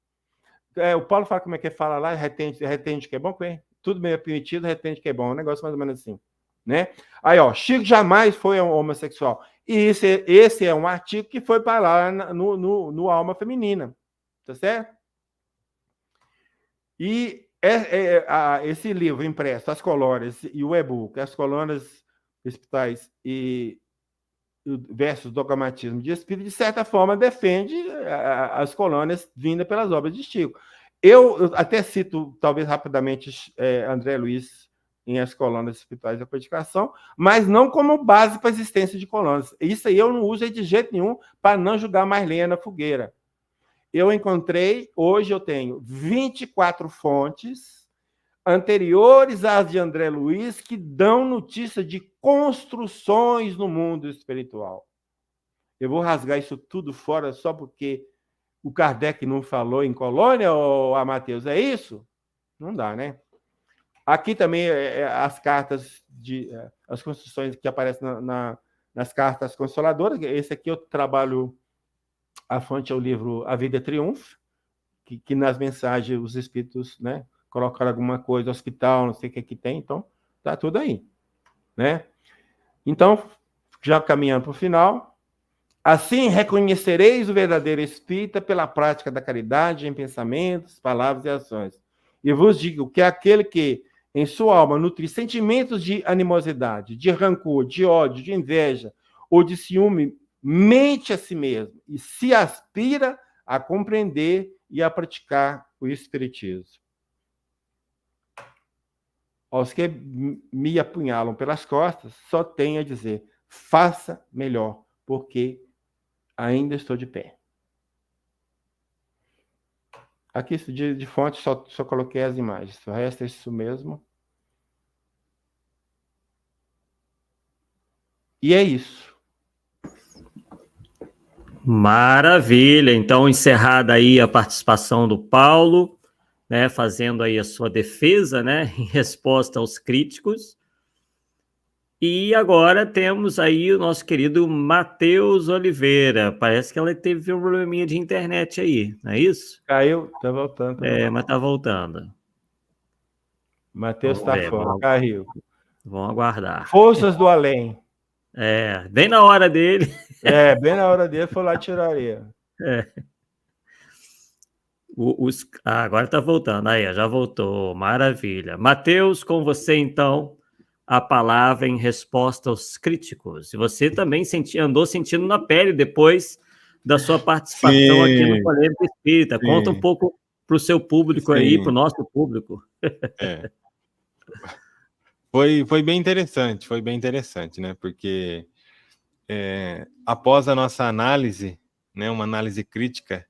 O Paulo fala como é que fala lá, retende que é bom, tudo meio permitido, retende que é bom. Um negócio mais ou menos assim. Né? Aí, ó, Chico jamais foi um homossexual. E esse é um artigo que foi para lá no Alma Feminina. Tá certo? E esse livro impresso, As Colônias, e o e-book, As Colônias Espirituais e versus dogmatismo de espírito, de certa forma, defende as colônias vindas pelas obras de Chico. Eu até cito, talvez rapidamente, André Luiz em As Colônias Espirituais da Codificação, mas não como base para a existência de colônias. Isso aí eu não uso de jeito nenhum para não jogar mais lenha na fogueira. Eu encontrei, hoje eu tenho 24 fontes anteriores às de André Luiz que dão notícia de construções no mundo espiritual. Eu vou rasgar isso tudo fora só porque o Kardec não falou em colônia, ou a Mateus, é isso? Não dá, né? Aqui também as cartas, as construções que aparecem nas cartas consoladoras. Esse aqui eu trabalho, a fonte é o livro A Vida Triunfa, que nas mensagens os espíritos, né, colocaram alguma coisa, hospital, não sei o que tem, então tá tudo aí, né? Então, já caminhando para o final, assim reconhecereis o verdadeiro espírita pela prática da caridade em pensamentos, palavras e ações. E vos digo que aquele que em sua alma nutre sentimentos de animosidade, de rancor, de ódio, de inveja ou de ciúme, mente a si mesmo e se aspira a compreender e a praticar o espiritismo. Aos que me apunhalam pelas costas, só tenho a dizer, faça melhor, porque ainda estou de pé. Aqui de fonte só coloquei as imagens. O resto é isso mesmo. E é isso. Maravilha. Então, encerrada aí a participação do Paulo, né, fazendo aí a sua defesa, né, em resposta aos críticos. E agora temos aí o nosso querido Matheus Oliveira. Parece que ela teve um probleminha de internet aí, não é isso? Caiu? Tá voltando. Mas tá voltando. Matheus Vamos tá ver, fora, caiu. vamos aguardar. Forças do além. Bem na hora dele. Bem na hora dele, foi lá tirar ele. Agora está voltando. Aí, já voltou. Maravilha. Matheus, com você, então, a palavra em resposta aos críticos. E você também andou sentindo na pele depois da sua participação aqui no Polêmica Espírita. Conta um pouco para o seu público aí, para o nosso público. Foi bem interessante, né? Porque após a nossa análise, né, uma análise crítica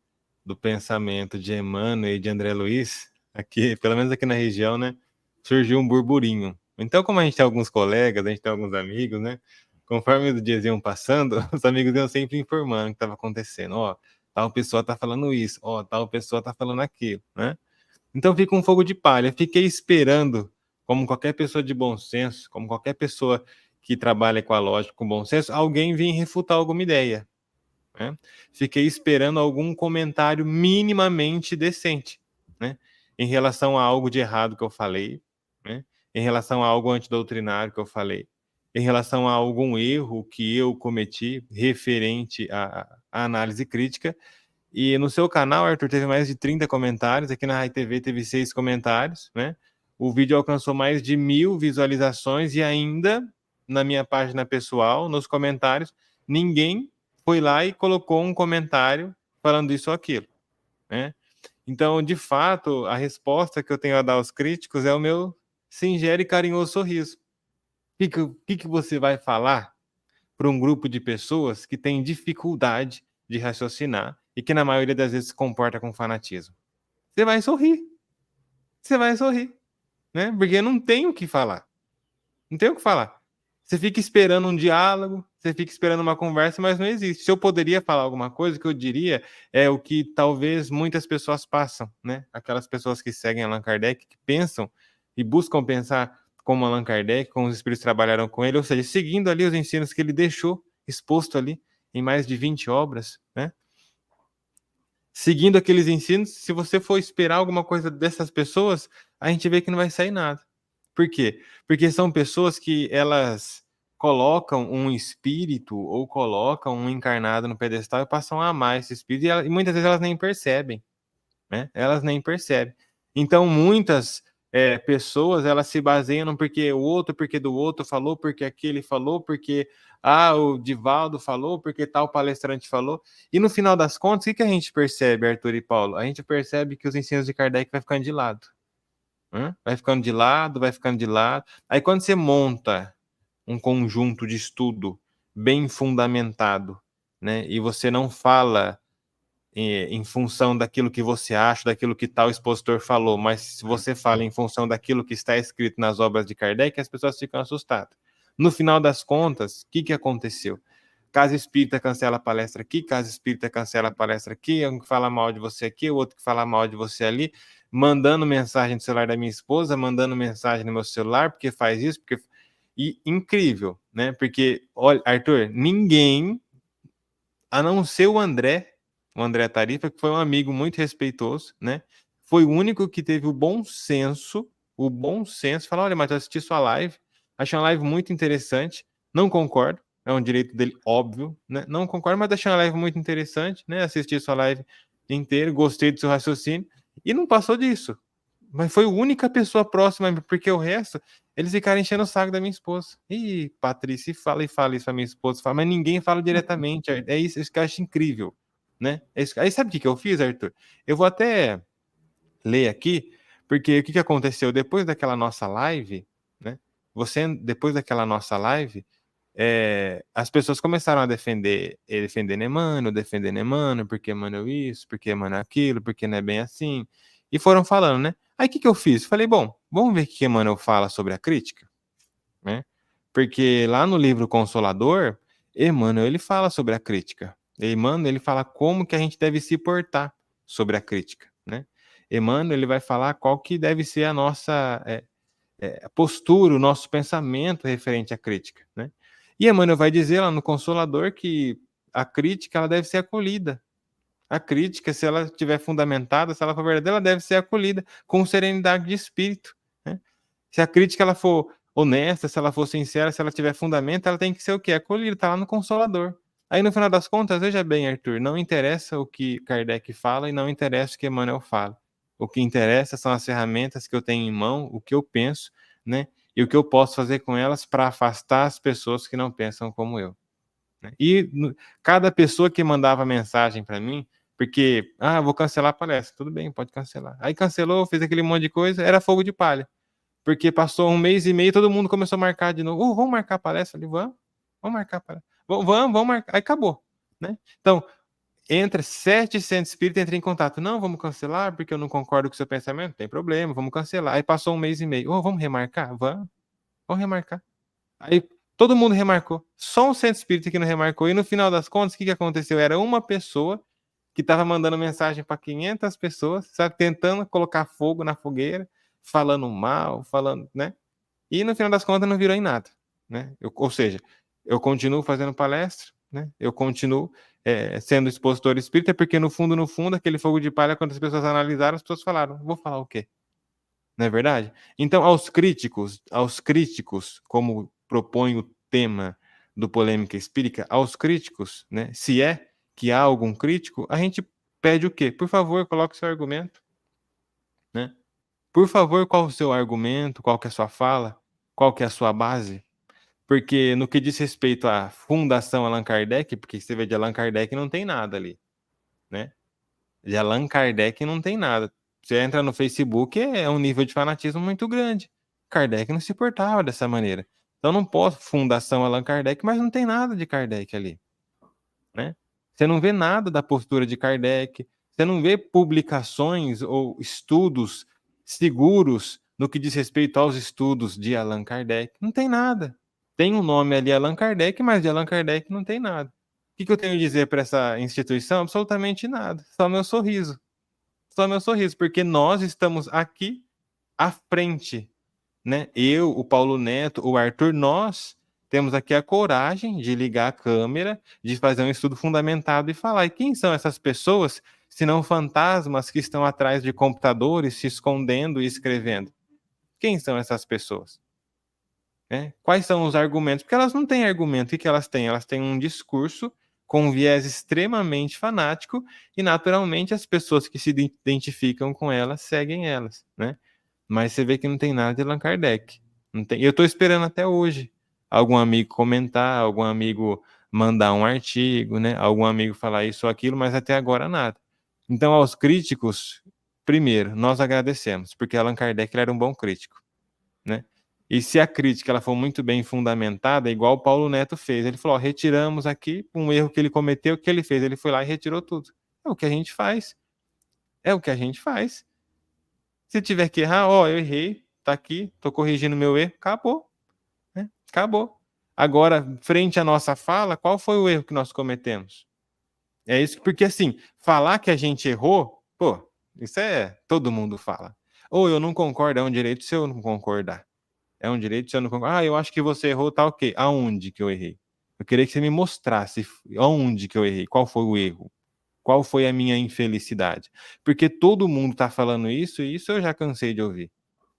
do pensamento de Emmanuel e de André Luiz, aqui, pelo menos aqui na região, né, surgiu um burburinho. Então, como a gente tem alguns colegas, a gente tem alguns amigos, né, conforme os dias iam passando, os amigos iam sempre informando o que estava acontecendo. Ó, tal pessoa está falando isso, ó, tal pessoa está falando aquilo, né? Então fica um fogo de palha. Fiquei esperando, como qualquer pessoa de bom senso, como qualquer pessoa que trabalha com a lógica, com bom senso, alguém vir refutar alguma ideia. Né? Fiquei esperando algum comentário minimamente decente, né? Em relação a algo de errado que eu falei, né? Em relação a algo antidoutrinário que eu falei, em relação a algum erro que eu cometi referente à análise crítica. E no seu canal, Arthur, teve mais de 30 comentários, aqui na Rai TV teve 6 comentários, né? O vídeo alcançou mais de 1000 visualizações e ainda, na minha página pessoal, nos comentários, ninguém foi lá e colocou um comentário falando isso ou aquilo, né? Então, de fato, a resposta que eu tenho a dar aos críticos é o meu singelo e carinhoso sorriso. O que você vai falar para um grupo de pessoas que tem dificuldade de raciocinar e que na maioria das vezes se comporta com fanatismo? Você vai sorrir. Você vai sorrir, né? Porque não tem o que falar. Não tem o que falar. Você fica esperando um diálogo, você fica esperando uma conversa, mas não existe. Se eu poderia falar alguma coisa, o que eu diria é o que talvez muitas pessoas passam, né? Aquelas pessoas que seguem Allan Kardec, que pensam e buscam pensar como Allan Kardec, como os espíritos trabalharam com ele, ou seja, seguindo ali os ensinos que ele deixou exposto ali em mais de 20 obras, né? Seguindo aqueles ensinos, se você for esperar alguma coisa dessas pessoas, a gente vê que não vai sair nada. Por quê? Porque são pessoas que elas colocam um espírito ou colocam um encarnado no pedestal e passam a amar esse espírito e muitas vezes elas nem percebem, né? Elas nem percebem. Então, muitas pessoas, elas se baseiam porque o outro, porque do outro falou, porque aquele falou, porque o Divaldo falou, porque tal palestrante falou. E no final das contas, o que a gente percebe, Arthur e Paulo? A gente percebe que os ensinos de Kardec vai ficando de lado. Vai ficando de lado, vai ficando de lado. Aí quando você monta um conjunto de estudo bem fundamentado, né, e você não fala em função daquilo que você acha, daquilo que tal expositor falou, mas se você fala em função daquilo que está escrito nas obras de Kardec, as pessoas ficam assustadas. No final das contas, o que aconteceu? Casa Espírita cancela a palestra aqui, Casa Espírita cancela a palestra aqui, um que fala mal de você aqui, o outro que fala mal de você ali, mandando mensagem no celular da minha esposa, mandando mensagem no meu celular, porque faz isso, porque... E incrível, né? Porque, olha, Arthur, ninguém, a não ser o André Tarifa, que foi um amigo muito respeitoso, né? Foi o único que teve o bom senso, falar, olha, mas eu assisti sua live, achei uma live muito interessante, não concordo, é um direito dele, óbvio, né? Não concordo, mas achei uma live muito interessante, né? Assisti sua live inteira, gostei do seu raciocínio, e não passou disso. Mas foi a única pessoa próxima, porque o resto, eles ficaram enchendo o saco da minha esposa. Ih, Patrícia, fala isso pra minha esposa, fala, mas ninguém fala diretamente, é isso que eu acho incrível, né? Aí sabe o que eu fiz, Arthur? Eu vou até ler aqui, porque o que aconteceu depois daquela nossa live, né? Depois daquela nossa live, as pessoas começaram a defender Emmanuel, porque Emmanuel isso, porque Emmanuel aquilo, porque não é bem assim, e foram falando, né? Aí o que eu fiz? Falei, bom, vamos ver o que Emmanuel fala sobre a crítica, né? Porque lá no livro Consolador, Emmanuel, ele fala sobre a crítica. Emmanuel, ele fala como que a gente deve se portar sobre a crítica, né? Emmanuel, ele vai falar qual que deve ser a nossa postura, o nosso pensamento referente à crítica, né? E Emmanuel vai dizer lá no Consolador que a crítica, ela deve ser acolhida. A crítica, se ela estiver fundamentada, se ela for verdadeira, ela deve ser acolhida com serenidade de espírito, né? Se a crítica ela for honesta, se ela for sincera, se ela tiver fundamento, ela tem que ser o quê? Acolhida, está lá no Consolador. Aí, no final das contas, veja bem, Arthur, não interessa o que Kardec fala e não interessa o que Emmanuel fala. O que interessa são as ferramentas que eu tenho em mão, o que eu penso, né? E o que eu posso fazer com elas para afastar as pessoas que não pensam como eu, né? E cada pessoa que mandava mensagem para mim, porque, vou cancelar a palestra, tudo bem, pode cancelar. Aí cancelou, fez aquele monte de coisa, era fogo de palha. Porque passou 1 mês e meio, todo mundo começou a marcar de novo. Vamos marcar a palestra? Eu falei, vamos marcar a palestra. Vamos marcar. Aí acabou, né? Então, entra 700 espíritos, entra em contato. Não, vamos cancelar, porque eu não concordo com o seu pensamento. Não tem problema, vamos cancelar. Aí passou 1 mês e meio. Vamos remarcar? Vamos remarcar. Aí todo mundo remarcou. Só um centro espírita que não remarcou. E no final das contas, o que aconteceu? Era uma pessoa que estava mandando mensagem para 500 pessoas, sabe, tentando colocar fogo na fogueira, falando mal, falando, né? E no final das contas não virou em nada, né? Ou seja, eu continuo fazendo palestra, né? Eu continuo sendo expositor espírita, porque no fundo, aquele fogo de palha, quando as pessoas analisaram, as pessoas falaram, vou falar o quê? Não é verdade? Então, aos críticos, como propõe o tema do Polêmica Espírita, aos críticos, né? Se é que há algum crítico, a gente pede o quê? Por favor, coloque seu argumento, né? Por favor, qual o seu argumento, qual que é a sua fala, qual que é a sua base? Porque no que diz respeito à Fundação Allan Kardec, porque você vê de Allan Kardec não tem nada ali, né? De Allan Kardec não tem nada. Você entra no Facebook, é um nível de fanatismo muito grande. Kardec não se portava dessa maneira. Então não posso, Fundação Allan Kardec, mas não tem nada de Kardec ali, né? Você não vê nada da postura de Kardec, você não vê publicações ou estudos seguros no que diz respeito aos estudos de Allan Kardec. Não tem nada. Tem um nome ali, Allan Kardec, mas de Allan Kardec não tem nada. O que eu tenho a dizer para essa instituição? Absolutamente nada. Só meu sorriso. Só meu sorriso, porque nós estamos aqui à frente, né? Eu, o Paulo Neto, o Arthur, nós temos aqui a coragem de ligar a câmera, de fazer um estudo fundamentado e falar. E quem são essas pessoas, se não fantasmas que estão atrás de computadores, se escondendo e escrevendo? Quem são essas pessoas? Quais são os argumentos? Porque elas não têm argumento. O que elas têm? Elas têm um discurso com um viés extremamente fanático e, naturalmente, as pessoas que se identificam com elas seguem elas, né? Mas você vê que não tem nada de Allan Kardec. Não tem. Eu estou esperando até hoje algum amigo comentar, algum amigo mandar um artigo, né? Algum amigo falar isso ou aquilo, mas até agora nada. Então, aos críticos, primeiro, nós agradecemos, porque Allan Kardec ele era um bom crítico, né? E se a crítica ela for muito bem fundamentada, igual o Paulo Neto fez, ele falou, retiramos aqui um erro que ele cometeu, o que ele fez? Ele foi lá e retirou tudo. É o que a gente faz. É o que a gente faz. Se tiver que errar, eu errei, tá aqui, tô corrigindo meu erro, acabou, né? Acabou. Agora, frente à nossa fala, qual foi o erro que nós cometemos? É isso, porque assim, falar que a gente errou, isso todo mundo fala. Ou eu não concordo, é um direito se eu não concordar. É um direito se eu não concordar. Eu acho que você errou, tá ok. Aonde que eu errei? Eu queria que você me mostrasse aonde que eu errei, qual foi o erro. Qual foi a minha infelicidade? Porque todo mundo está falando isso e isso eu já cansei de ouvir.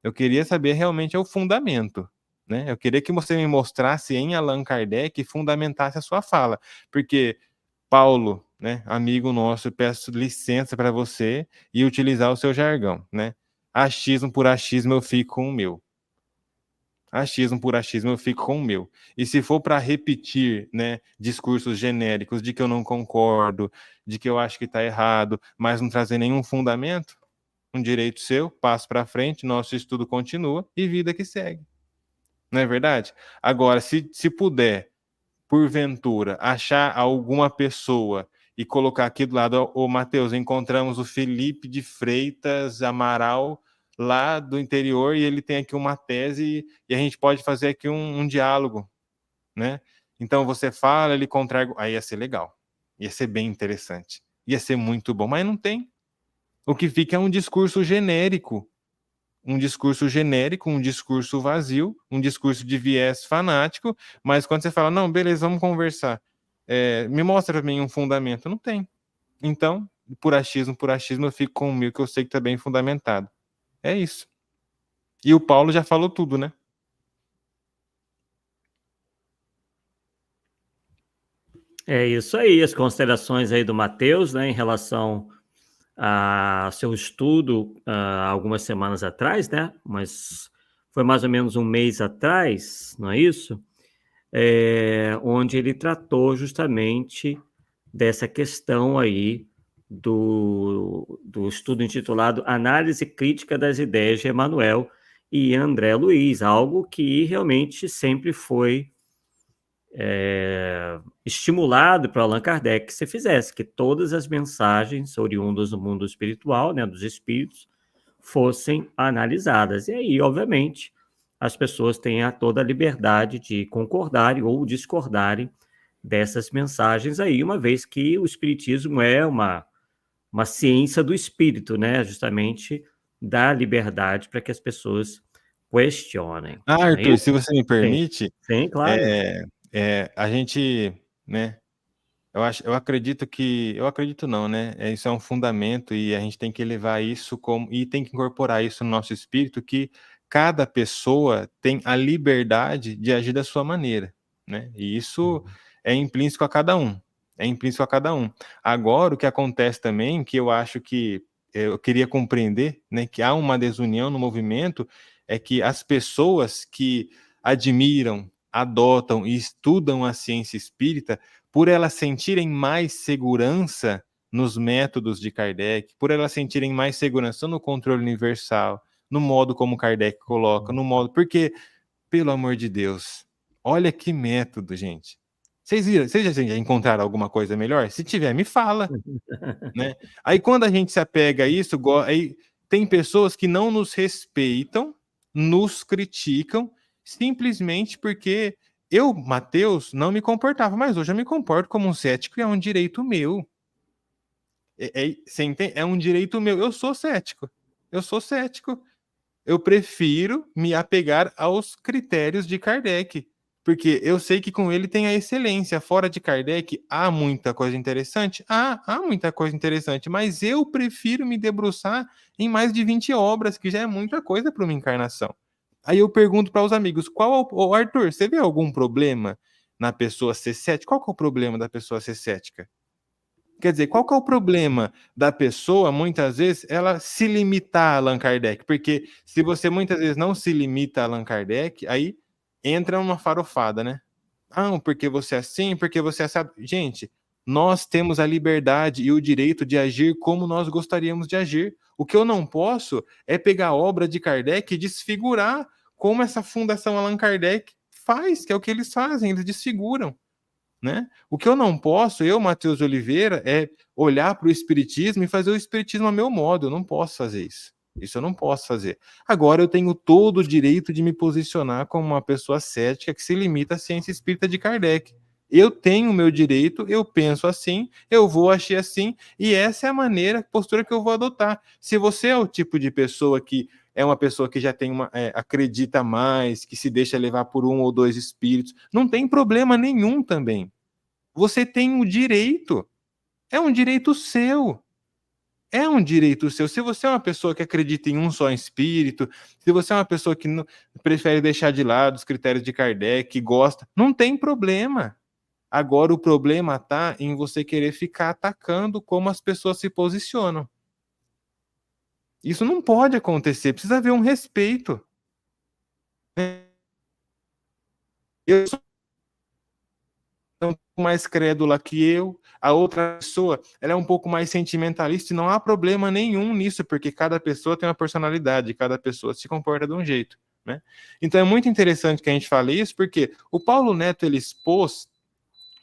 Eu queria saber realmente o fundamento, né? Eu queria que você me mostrasse em Allan Kardec e fundamentasse a sua fala. Porque Paulo, né, amigo nosso, peço licença para você e utilizar o seu jargão, né? Achismo por achismo eu fico com o meu. Achismo por achismo eu fico com o meu. E se for para repetir, né, discursos genéricos de que eu não concordo, de que eu acho que está errado, mas não trazer nenhum fundamento, um direito seu, passo para frente, nosso estudo continua e vida que segue. Não é verdade? Agora, se puder porventura, achar alguma pessoa e colocar aqui do lado, ô Mateus, encontramos o Felipe de Freitas Amaral, lá do interior, e ele tem aqui uma tese, e a gente pode fazer aqui um diálogo, né? Então você fala, ele contra... Aí ia ser legal, ia ser bem interessante, ia ser muito bom, mas não tem. O que fica é um discurso genérico, um discurso vazio, um discurso de viés fanático, mas quando você fala, não, beleza, vamos conversar, me mostra para mim um fundamento, não tem. Então, por achismo, eu fico com o meu, que eu sei que está bem fundamentado. É isso. E o Paulo já falou tudo, né? É isso aí, as considerações aí do Mateus, né, em relação a seu estudo algumas semanas atrás, né? Mas foi mais ou menos um mês atrás, não é isso? Onde ele tratou justamente dessa questão aí do estudo intitulado Análise Crítica das Ideias de Emmanuel e André Luiz, algo que realmente sempre foi estimulado para Allan Kardec que se fizesse, que todas as mensagens oriundas do mundo espiritual, né, dos espíritos, fossem analisadas. E aí, obviamente, as pessoas têm toda a liberdade de concordarem ou discordarem dessas mensagens aí, uma vez que o espiritismo é uma ciência do espírito, né, justamente dá liberdade para que as pessoas questionem. Arthur, se você me permite, sim, claro. A gente, né, eu acredito não, né, isso é um fundamento e a gente tem que levar isso e tem que incorporar isso no nosso espírito, que cada pessoa tem a liberdade de agir da sua maneira, né, e isso é intrínseco a cada um, Agora, o que acontece também, que eu acho que eu queria compreender, né, que há uma desunião no movimento, é que as pessoas que admiram, adotam e estudam a ciência espírita, por elas sentirem mais segurança nos métodos de Kardec, por elas sentirem mais segurança no controle universal, no modo como Kardec coloca, no modo... Porque, pelo amor de Deus, olha que método, gente. Vocês já encontraram alguma coisa melhor? Se tiver, me fala. Né? Aí quando a gente se apega a isso, aí tem pessoas que não nos respeitam, nos criticam, simplesmente porque eu, Mateus, não me comportava, mas hoje eu me comporto como um cético e é um direito meu. É um direito meu. Eu sou cético. Eu prefiro me apegar aos critérios de Kardec, porque eu sei que com ele tem a excelência. Fora de Kardec, há muita coisa interessante? Há muita coisa interessante, mas eu prefiro me debruçar em mais de 20 obras, que já é muita coisa para uma encarnação. Aí eu pergunto para os amigos, Arthur, você vê algum problema na pessoa ser cética? Qual que é o problema da pessoa ser cética? Quer dizer, qual que é o problema da pessoa, muitas vezes, ela se limitar a Allan Kardec? Porque se você muitas vezes não se limita a Allan Kardec, aí entra uma farofada, né? Porque você é assim, porque você é assim. Gente, nós temos a liberdade e o direito de agir como nós gostaríamos de agir. O que eu não posso é pegar a obra de Kardec e desfigurar como essa Fundação Allan Kardec faz, que é o que eles fazem, eles desfiguram. Né? O que eu não posso, Matheus de Oliveira, é olhar para o Espiritismo e fazer o Espiritismo a meu modo. Eu não posso fazer isso. Isso eu não posso fazer. Agora eu tenho todo o direito de me posicionar como uma pessoa cética que se limita à ciência espírita de Kardec. Eu tenho o meu direito, eu penso assim, eu vou agir assim, e essa é a postura que eu vou adotar. Se você é o tipo de pessoa que é uma pessoa que já tem acredita mais, que se deixa levar por um ou dois espíritos, não tem problema nenhum também. Você tem o direito. É um direito seu. É um direito seu. Se você é uma pessoa que acredita em um só espírito, se você é uma pessoa que prefere deixar de lado os critérios de Kardec, que gosta, não tem problema. Agora o problema está em você querer ficar atacando como as pessoas se posicionam. Isso não pode acontecer, precisa haver um respeito. Eu sou um pouco mais crédula que eu, a outra pessoa ela é um pouco mais sentimentalista, e não há problema nenhum nisso, porque cada pessoa tem uma personalidade, cada pessoa se comporta de um jeito. Né? Então é muito interessante que a gente fale isso, porque o Paulo Neto ele expôs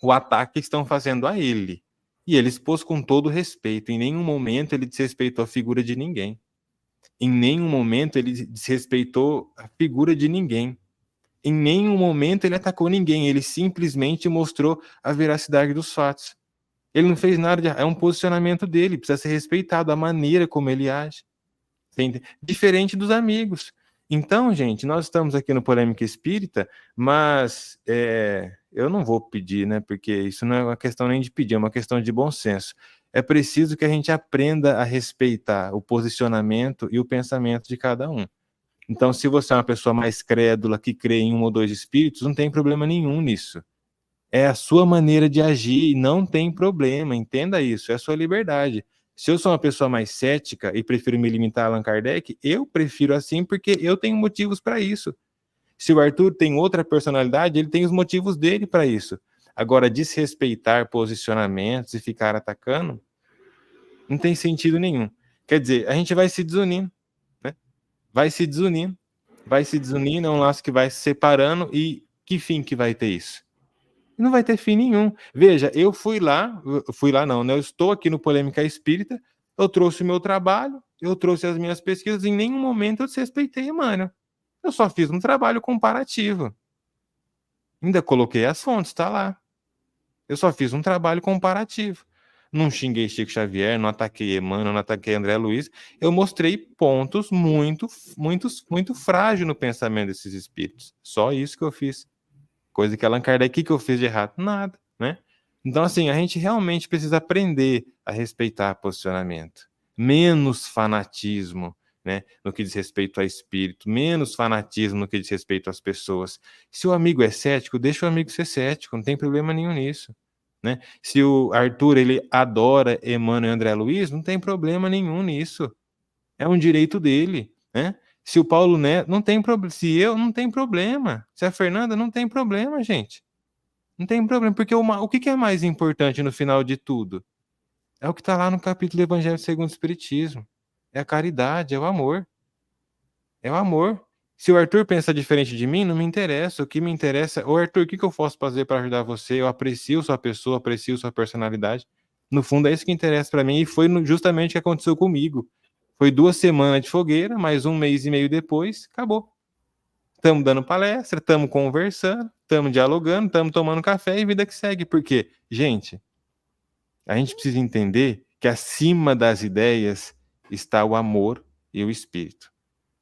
o ataque que estão fazendo a ele. E ele expôs com todo respeito. Em nenhum momento ele desrespeitou a figura de ninguém. Em nenhum momento ele desrespeitou a figura de ninguém. Em nenhum momento ele atacou ninguém. Ele simplesmente mostrou a veracidade dos fatos. Ele não fez nada, é um posicionamento dele, precisa ser respeitado, a maneira como ele age. Diferente dos amigos. Então, gente, nós estamos aqui no Polêmica Espírita, mas eu não vou pedir, né? Porque isso não é uma questão nem de pedir, é uma questão de bom senso. É preciso que a gente aprenda a respeitar o posicionamento e o pensamento de cada um. Então, se você é uma pessoa mais crédula, que crê em um ou dois espíritos, não tem problema nenhum nisso. É a sua maneira de agir e não tem problema, entenda isso, é a sua liberdade. Se eu sou uma pessoa mais cética e prefiro me limitar a Allan Kardec, eu prefiro assim porque eu tenho motivos para isso. Se o Arthur tem outra personalidade, ele tem os motivos dele para isso. Agora, desrespeitar posicionamentos e ficar atacando, não tem sentido nenhum. Quer dizer, a gente vai se desunindo, né? Vai se desunindo, é um laço que vai se separando e que fim que vai ter isso? Não vai ter fim nenhum. Veja, eu eu estou aqui no Polêmica Espírita, eu trouxe o meu trabalho, eu trouxe as minhas pesquisas, em nenhum momento eu desrespeitei, mano. Eu só fiz um trabalho comparativo. Ainda coloquei as fontes, tá lá. Eu só fiz um trabalho comparativo. Não xinguei Chico Xavier, não ataquei Emmanuel, não ataquei André Luiz. Eu mostrei pontos muito frágeis no pensamento desses espíritos. Só isso que eu fiz. Coisa que Allan Kardec, que eu fiz de errado? Nada, né? Então, assim, a gente realmente precisa aprender a respeitar posicionamento. Menos fanatismo, né, no que diz respeito a espírito, menos fanatismo no que diz respeito às pessoas. Se o amigo é cético, deixa o amigo ser cético, não tem problema nenhum nisso, né? Se o Arthur, ele adora Emmanuel e André Luiz, não tem problema nenhum nisso. É um direito dele, né? Se o Paulo Neto, não tem problema. Se eu, não tem problema. Se a Fernanda, não tem problema, gente. Não tem problema, porque o que é mais importante no final de tudo? É o que está lá no capítulo do Evangelho segundo o Espiritismo. É a caridade, é o amor. É o amor. Se o Arthur pensa diferente de mim, não me interessa. O que me interessa, ô Arthur, o que eu posso fazer para ajudar você? Eu aprecio sua pessoa, aprecio sua personalidade. No fundo, é isso que interessa para mim, e foi justamente o que aconteceu comigo. Foi 2 semanas de fogueira, mais 1 mês e meio depois, acabou. Estamos dando palestra, estamos conversando, estamos dialogando, estamos tomando café e vida que segue. Porque, gente, a gente precisa entender que acima das ideias está o amor e o espírito.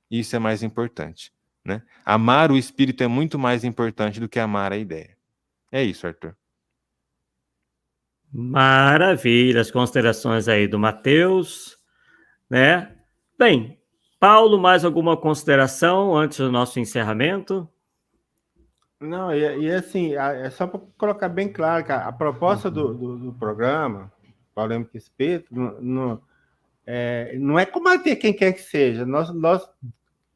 Isso é mais importante, né? Amar o espírito é muito mais importante do que amar a ideia. É isso, Arthur. Maravilha, as considerações aí do Matheus, né? Bem, Paulo, mais alguma consideração antes do nosso encerramento? Não, e assim, é só para colocar bem claro, cara, a proposta do programa, Polêmica Espírita, não é combater quem quer que seja, nós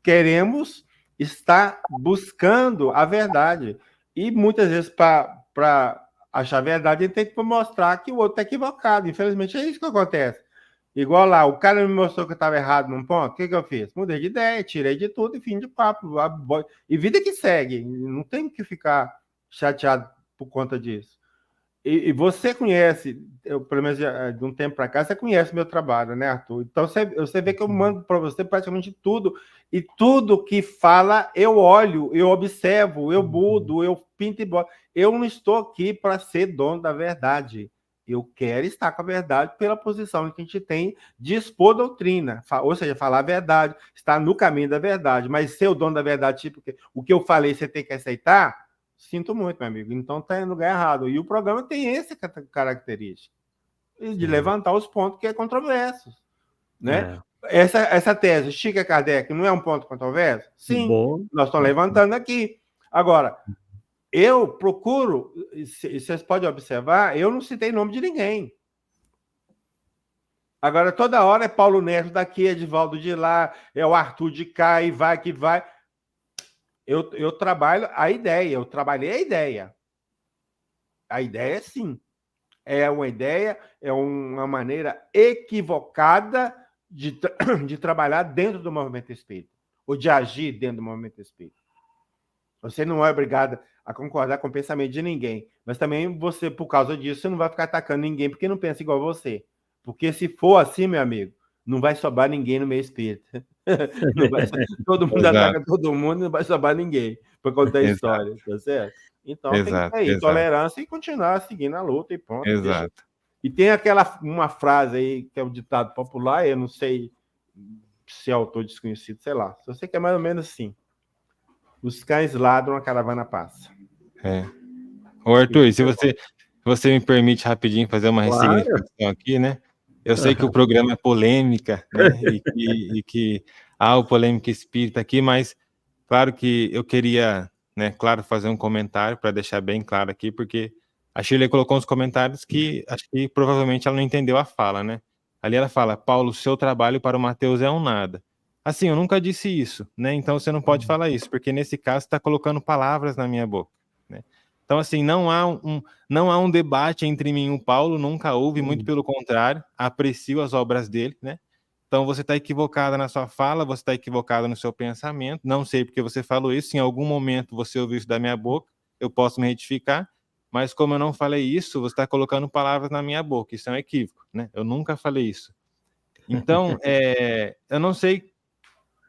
queremos estar buscando a verdade. E muitas vezes, para achar a verdade, a gente tem que mostrar que o outro está equivocado. Infelizmente, é isso que acontece. Igual lá, o cara me mostrou que eu estava errado num ponto, o que eu fiz? Mudei de ideia, tirei de tudo e fim de papo. E vida que segue, não tem que ficar chateado por conta disso. E você conhece, pelo menos de um tempo para cá, você conhece meu trabalho, né, Arthur? Então você vê que eu mando para você praticamente tudo, e tudo que fala eu olho, eu observo, eu mudo, eu pinto e boto. Eu não estou aqui para ser dono da verdade. Eu quero estar com a verdade pela posição que a gente tem de expor doutrina, ou seja, falar a verdade, estar no caminho da verdade, mas ser o dono da verdade, tipo, o que eu falei você tem que aceitar. Sinto muito, meu amigo. Então está no lugar errado. E o programa tem essa característica de levantar os pontos que é controversos, né? Essa tese, Chico Kardec, não é um ponto controverso? Sim, nós estamos levantando aqui. Agora, eu procuro, vocês podem observar, eu não citei nome de ninguém. Agora, toda hora é Paulo Neto daqui, Edivaldo de lá, é o Arthur de cá, e vai que vai. Eu trabalho a ideia, eu trabalhei a ideia. A ideia, sim. É uma ideia, é uma maneira equivocada de trabalhar dentro do movimento espírita, ou de agir dentro do movimento espírita. Você não é obrigado a concordar com o pensamento de ninguém. Mas também você, por causa disso, você não vai ficar atacando ninguém porque não pensa igual a você. Porque se for assim, meu amigo, não vai sobrar ninguém no meio espírita. Todo mundo ataca todo mundo, não vai sobrar ninguém para contar a história, tá certo? Então tem que ter aí tolerância e continuar seguindo a luta e pronto. Exato. E tem uma frase aí que é um ditado popular, eu não sei se é autor desconhecido, sei lá. Só sei que é mais ou menos assim. Os cães ladram, a caravana passa. Ô, Arthur, se você me permite rapidinho fazer uma ressignificação aqui, né? Eu sei que o programa é polêmica, né? E que há o polêmica espírita aqui, mas claro que eu queria, né, claro, fazer um comentário para deixar bem claro aqui, porque a Shirley colocou uns comentários que acho que provavelmente ela não entendeu a fala, né? Ali ela fala, Paulo, seu trabalho para o Mateus é um nada. Assim, eu nunca disse isso, né? Então você não pode falar isso, porque nesse caso está colocando palavras na minha boca, né? Então, assim, não há um debate entre mim e o Paulo, nunca houve, muito pelo contrário, aprecio as obras dele, né? Então você está equivocada na sua fala, você está equivocada no seu pensamento, não sei porque você falou isso, em algum momento você ouviu isso da minha boca, eu posso me retificar, mas como eu não falei isso, você está colocando palavras na minha boca, isso é um equívoco, né? Eu nunca falei isso. Então, eu não sei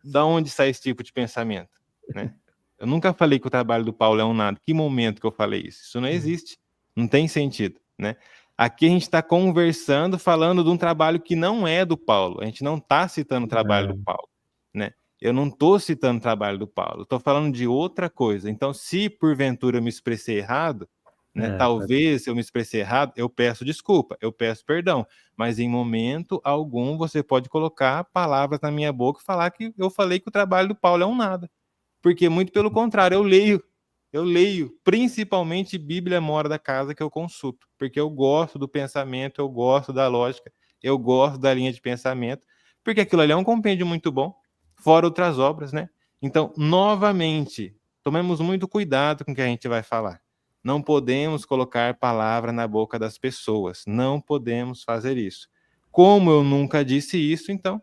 de onde sai esse tipo de pensamento, né? Eu nunca falei que o trabalho do Paulo é um nada. Que momento que eu falei isso? Isso não existe, não tem sentido, né? Aqui a gente está conversando, falando de um trabalho que não é do Paulo. A gente não está citando o trabalho do Paulo, né? Eu não estou citando o trabalho do Paulo. Estou falando de outra coisa. Então, se porventura eu me expressei errado, né? Talvez eu me expressei errado, eu peço desculpa, eu peço perdão. Mas em momento algum você pode colocar palavras na minha boca e falar que eu falei que o trabalho do Paulo é um nada. Porque muito pelo contrário, eu leio, principalmente Bíblia Mora da Casa que eu consulto, porque eu gosto do pensamento, eu gosto da lógica, eu gosto da linha de pensamento, porque aquilo ali é um compêndio muito bom, fora outras obras, né? Então, novamente, tomemos muito cuidado com o que a gente vai falar. Não podemos colocar palavra na boca das pessoas, não podemos fazer isso. Como eu nunca disse isso, então,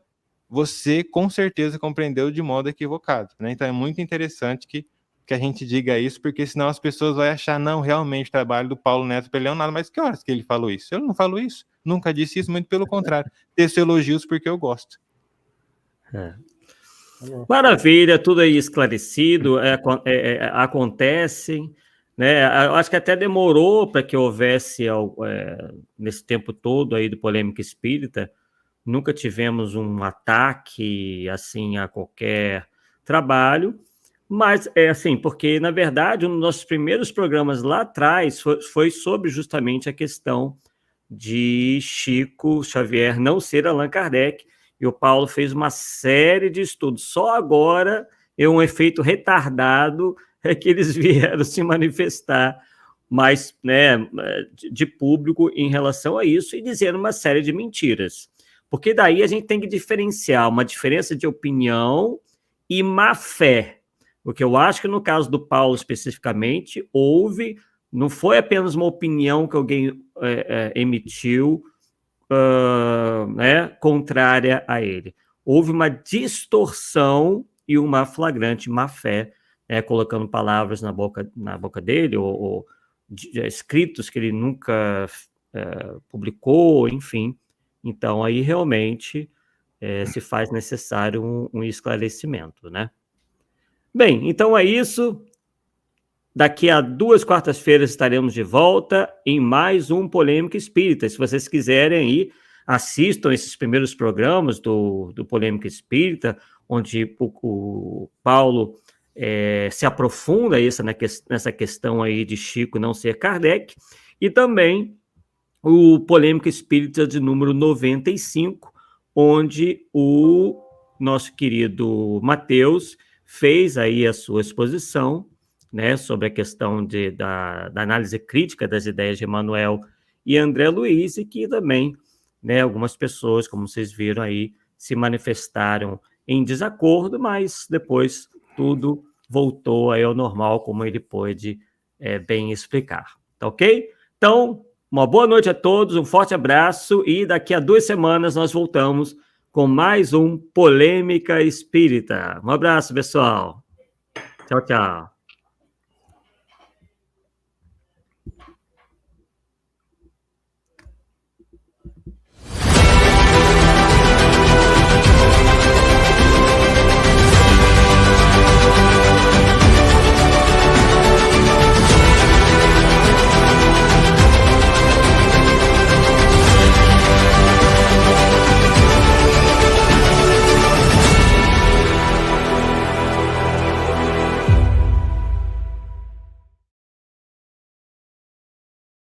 você com certeza compreendeu de modo equivocado, né? Então é muito interessante que a gente diga isso, porque senão as pessoas vão achar, não, realmente o trabalho do Paulo Neto é nada, mas que horas que ele falou isso? Eu não falo isso, nunca disse isso, muito pelo contrário, teço elogios porque eu gosto. Maravilha, tudo aí esclarecido, acontece, né? Eu acho que até demorou para que houvesse, nesse tempo todo aí do Polêmica Espírita, nunca tivemos um ataque, assim, a qualquer trabalho, mas é assim, porque, na verdade, um dos nossos primeiros programas lá atrás foi sobre justamente a questão de Chico Xavier não ser Allan Kardec, e o Paulo fez uma série de estudos. Só agora é um efeito retardado que eles vieram se manifestar mais, né, de público em relação a isso e dizendo uma série de mentiras. Porque daí a gente tem que diferenciar uma diferença de opinião e má fé. Porque eu acho que no caso do Paulo especificamente, não foi apenas uma opinião que alguém emitiu né, contrária a ele. Houve uma distorção e uma flagrante má fé, colocando palavras na boca dele, ou escritos que ele nunca publicou, enfim. Então, aí realmente se faz necessário um esclarecimento, né? Bem, então é isso. Daqui a 2 quartas-feiras estaremos de volta em mais um Polêmica Espírita. Se vocês quiserem aí, assistam esses primeiros programas do Polêmica Espírita, onde o Paulo se aprofunda nessa questão aí de Chico não ser Kardec, e também o Polêmica Espírita de número 95, onde o nosso querido Mateus fez aí a sua exposição, né, sobre a questão da análise crítica das ideias de Emmanuel e André Luiz, e que também, né, algumas pessoas, como vocês viram aí, se manifestaram em desacordo, mas depois tudo voltou aí ao normal, como ele pôde bem explicar. Tá ok? Então, uma boa noite a todos, um forte abraço, e daqui a 2 semanas nós voltamos com mais um Polêmica Espírita. Um abraço, pessoal. Tchau, tchau.